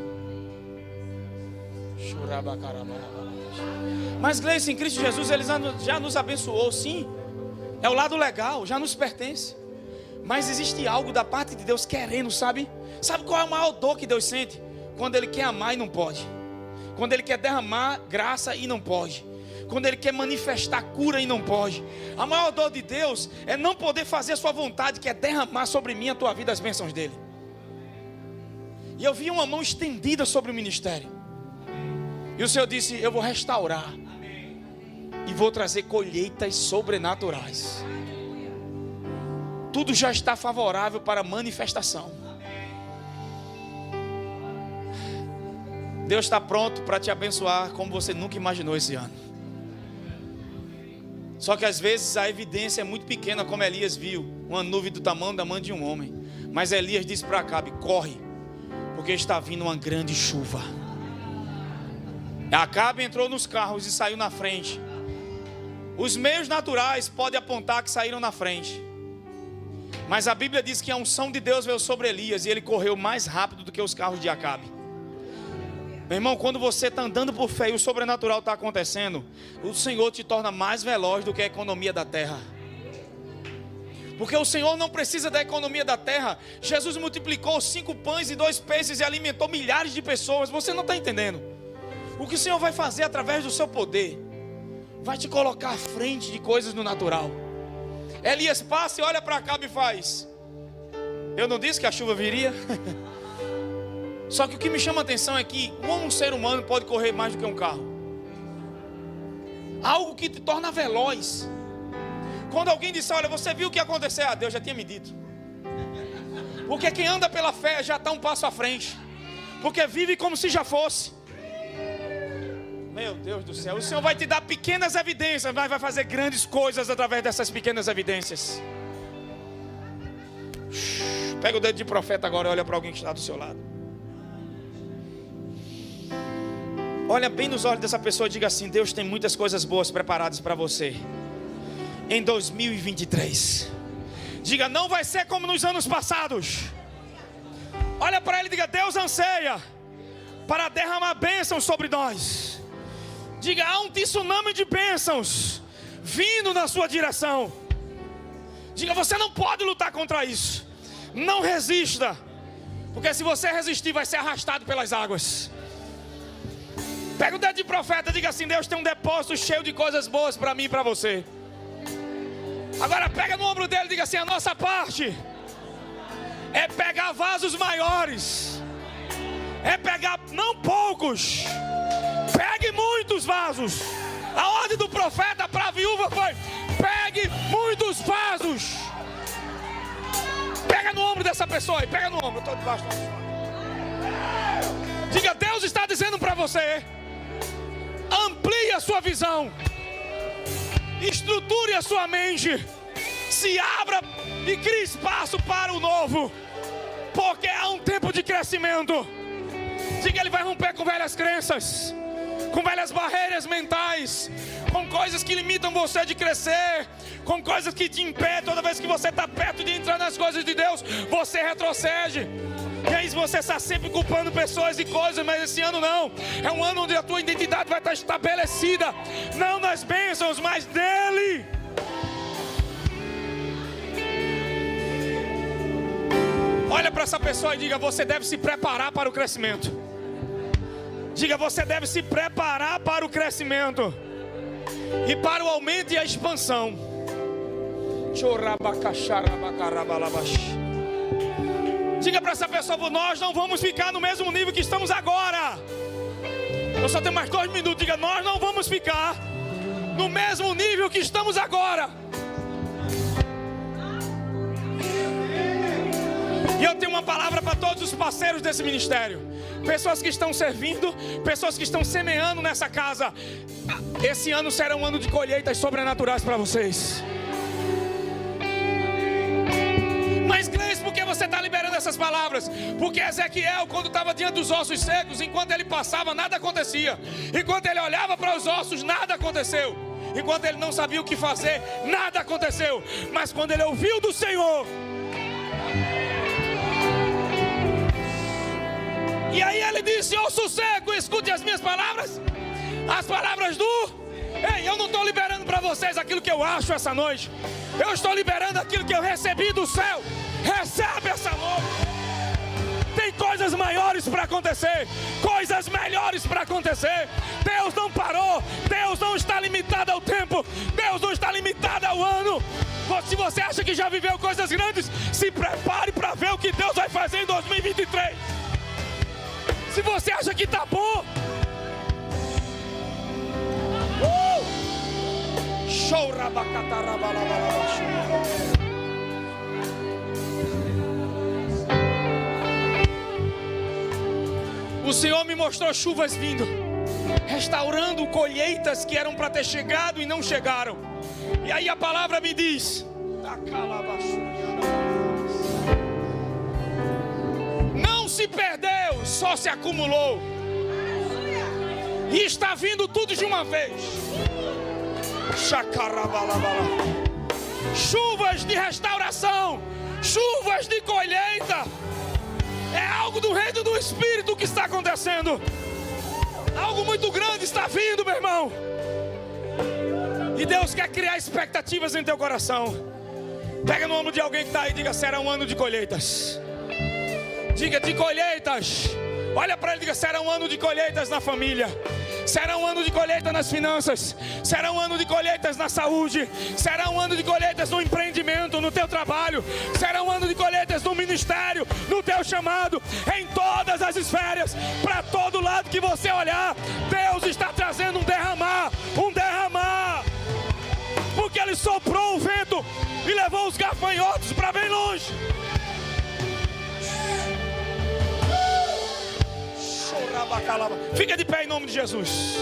Speaker 1: Mas Gleice, em Cristo Jesus, Ele já nos abençoou, sim. É o lado legal, já nos pertence. Mas existe algo da parte de Deus querendo, sabe? Sabe qual é o maior dor que Deus sente? Quando Ele quer amar e não pode. Quando Ele quer derramar graça e não pode. Quando Ele quer manifestar cura e não pode. A maior dor de Deus é não poder fazer a sua vontade, que é derramar sobre mim, a tua vida, as bênçãos dEle. E eu vi uma mão estendida sobre o ministério. E o Senhor disse, eu vou restaurar. E vou trazer colheitas sobrenaturais. Tudo já está favorável para manifestação. Deus está pronto para te abençoar como você nunca imaginou esse ano. Só que às vezes a evidência é muito pequena, como Elias viu, uma nuvem do tamanho da mão de um homem. Mas Elias disse para Acabe, corre, porque está vindo uma grande chuva. Acabe entrou nos carros e saiu na frente. Os meios naturais podem apontar que saíram na frente. Mas a Bíblia diz que a unção de Deus veio sobre Elias e ele correu mais rápido do que os carros de Acabe. Meu irmão, quando você está andando por fé e o sobrenatural está acontecendo, o Senhor te torna mais veloz do que a economia da terra. Porque o Senhor não precisa da economia da terra. Jesus multiplicou 5 pães e 2 peixes e alimentou milhares de pessoas. Você não está entendendo. O que o Senhor vai fazer através do seu poder vai te colocar à frente de coisas no natural. Elias passa e olha para Acabe e faz, eu não disse que a chuva viria? Só que o que me chama a atenção é que como um ser humano pode correr mais do que um carro? Algo que te torna veloz. Quando alguém disser, olha, você viu o que aconteceu? Ah, Deus já tinha me dito. Porque quem anda pela fé já está um passo à frente. Porque vive como se já fosse. Meu Deus do céu, o Senhor vai te dar pequenas evidências, mas vai fazer grandes coisas através dessas pequenas evidências. Pega o dedo de profeta agora e olha para alguém que está do seu lado. Olha bem nos olhos dessa pessoa e diga assim: Deus tem muitas coisas boas preparadas para você em 2023. Diga: não vai ser como nos anos passados. Olha para ele e diga: Deus anseia para derramar bênçãos sobre nós. Diga: há um tsunami de bênçãos vindo na sua direção. Diga: você não pode lutar contra isso. Não resista, porque se você resistir vai ser arrastado pelas águas. Pega o dedo de profeta e diga assim: Deus tem um depósito cheio de coisas boas para mim e para você. Agora pega no ombro dele e diga assim: a nossa parte é pegar vasos maiores, é pegar não poucos, pegue muitos vasos. A ordem do profeta para a viúva foi: pegue muitos vasos. Pega no ombro dessa pessoa aí, pega no ombro, eu estou debaixo da sua. Diga: Deus está dizendo para você: amplie a sua visão, estruture a sua mente, se abra e crie espaço para o novo, porque há um tempo de crescimento. Diga: ele vai romper com velhas crenças, com velhas barreiras mentais, com coisas que limitam você de crescer, com coisas que te impedem. Toda vez que você está perto de entrar nas coisas de Deus, você retrocede. E aí você está sempre culpando pessoas e coisas, mas esse ano não. É um ano onde a tua identidade vai estar estabelecida, não nas bênçãos, mas nele. Olha para essa pessoa e diga: você deve se preparar para o crescimento. Diga: você deve se preparar para o crescimento e para o aumento e a expansão. Diga para essa pessoa: nós não vamos ficar no mesmo nível que estamos agora. Eu só tenho mais 2 minutos. Diga: nós não vamos ficar no mesmo nível que estamos agora. E eu tenho uma palavra para todos os parceiros desse ministério, pessoas que estão servindo, pessoas que estão semeando nessa casa. Esse ano será um ano de colheitas sobrenaturais para vocês. Mas Gleice, por que você está liberando essas palavras? Porque Ezequiel, quando estava diante dos ossos secos, enquanto ele passava, nada acontecia. Enquanto ele olhava para os ossos, nada aconteceu. Enquanto ele não sabia o que fazer, nada aconteceu. Mas quando ele ouviu do Senhor, e aí ele disse: osso seco, escute as minhas palavras, as palavras do... Ei, eu não estou liberando para vocês aquilo que eu acho essa noite. Eu estou liberando aquilo que eu recebi do céu. Recebe essa noite. Tem coisas maiores para acontecer, coisas melhores para acontecer. Deus não parou, Deus não está limitado ao tempo, Deus não está limitado ao ano. Se você acha que já viveu coisas grandes, se prepare para ver o que Deus vai fazer em 2023. Se você acha que está bom, o Senhor me mostrou chuvas vindo, restaurando colheitas que eram para ter chegado e não chegaram. E aí a palavra me diz: não se perdeu, só se acumulou. E está vindo tudo de uma vez. Chuvas de restauração, chuvas de colheita. É algo do reino do Espírito que está acontecendo. Algo muito grande está vindo, meu irmão. E Deus quer criar expectativas em teu coração. Pega no ombro de alguém que está aí e diga: será um ano de colheitas. Diga: de colheitas. Olha para ele e diga: será um ano de colheitas na família. Será um ano de colheita nas finanças. Será um ano de colheitas na saúde. Será um ano de colheitas no empreendimento, no teu trabalho. Será um ano de colheitas no ministério, no teu chamado, em todas as esferas. Para todo lado que você olhar, Deus está trazendo um derramar. Um derramar. Porque Ele soprou o vento e levou os gafanhotos para bem longe. Fica de pé em nome de Jesus.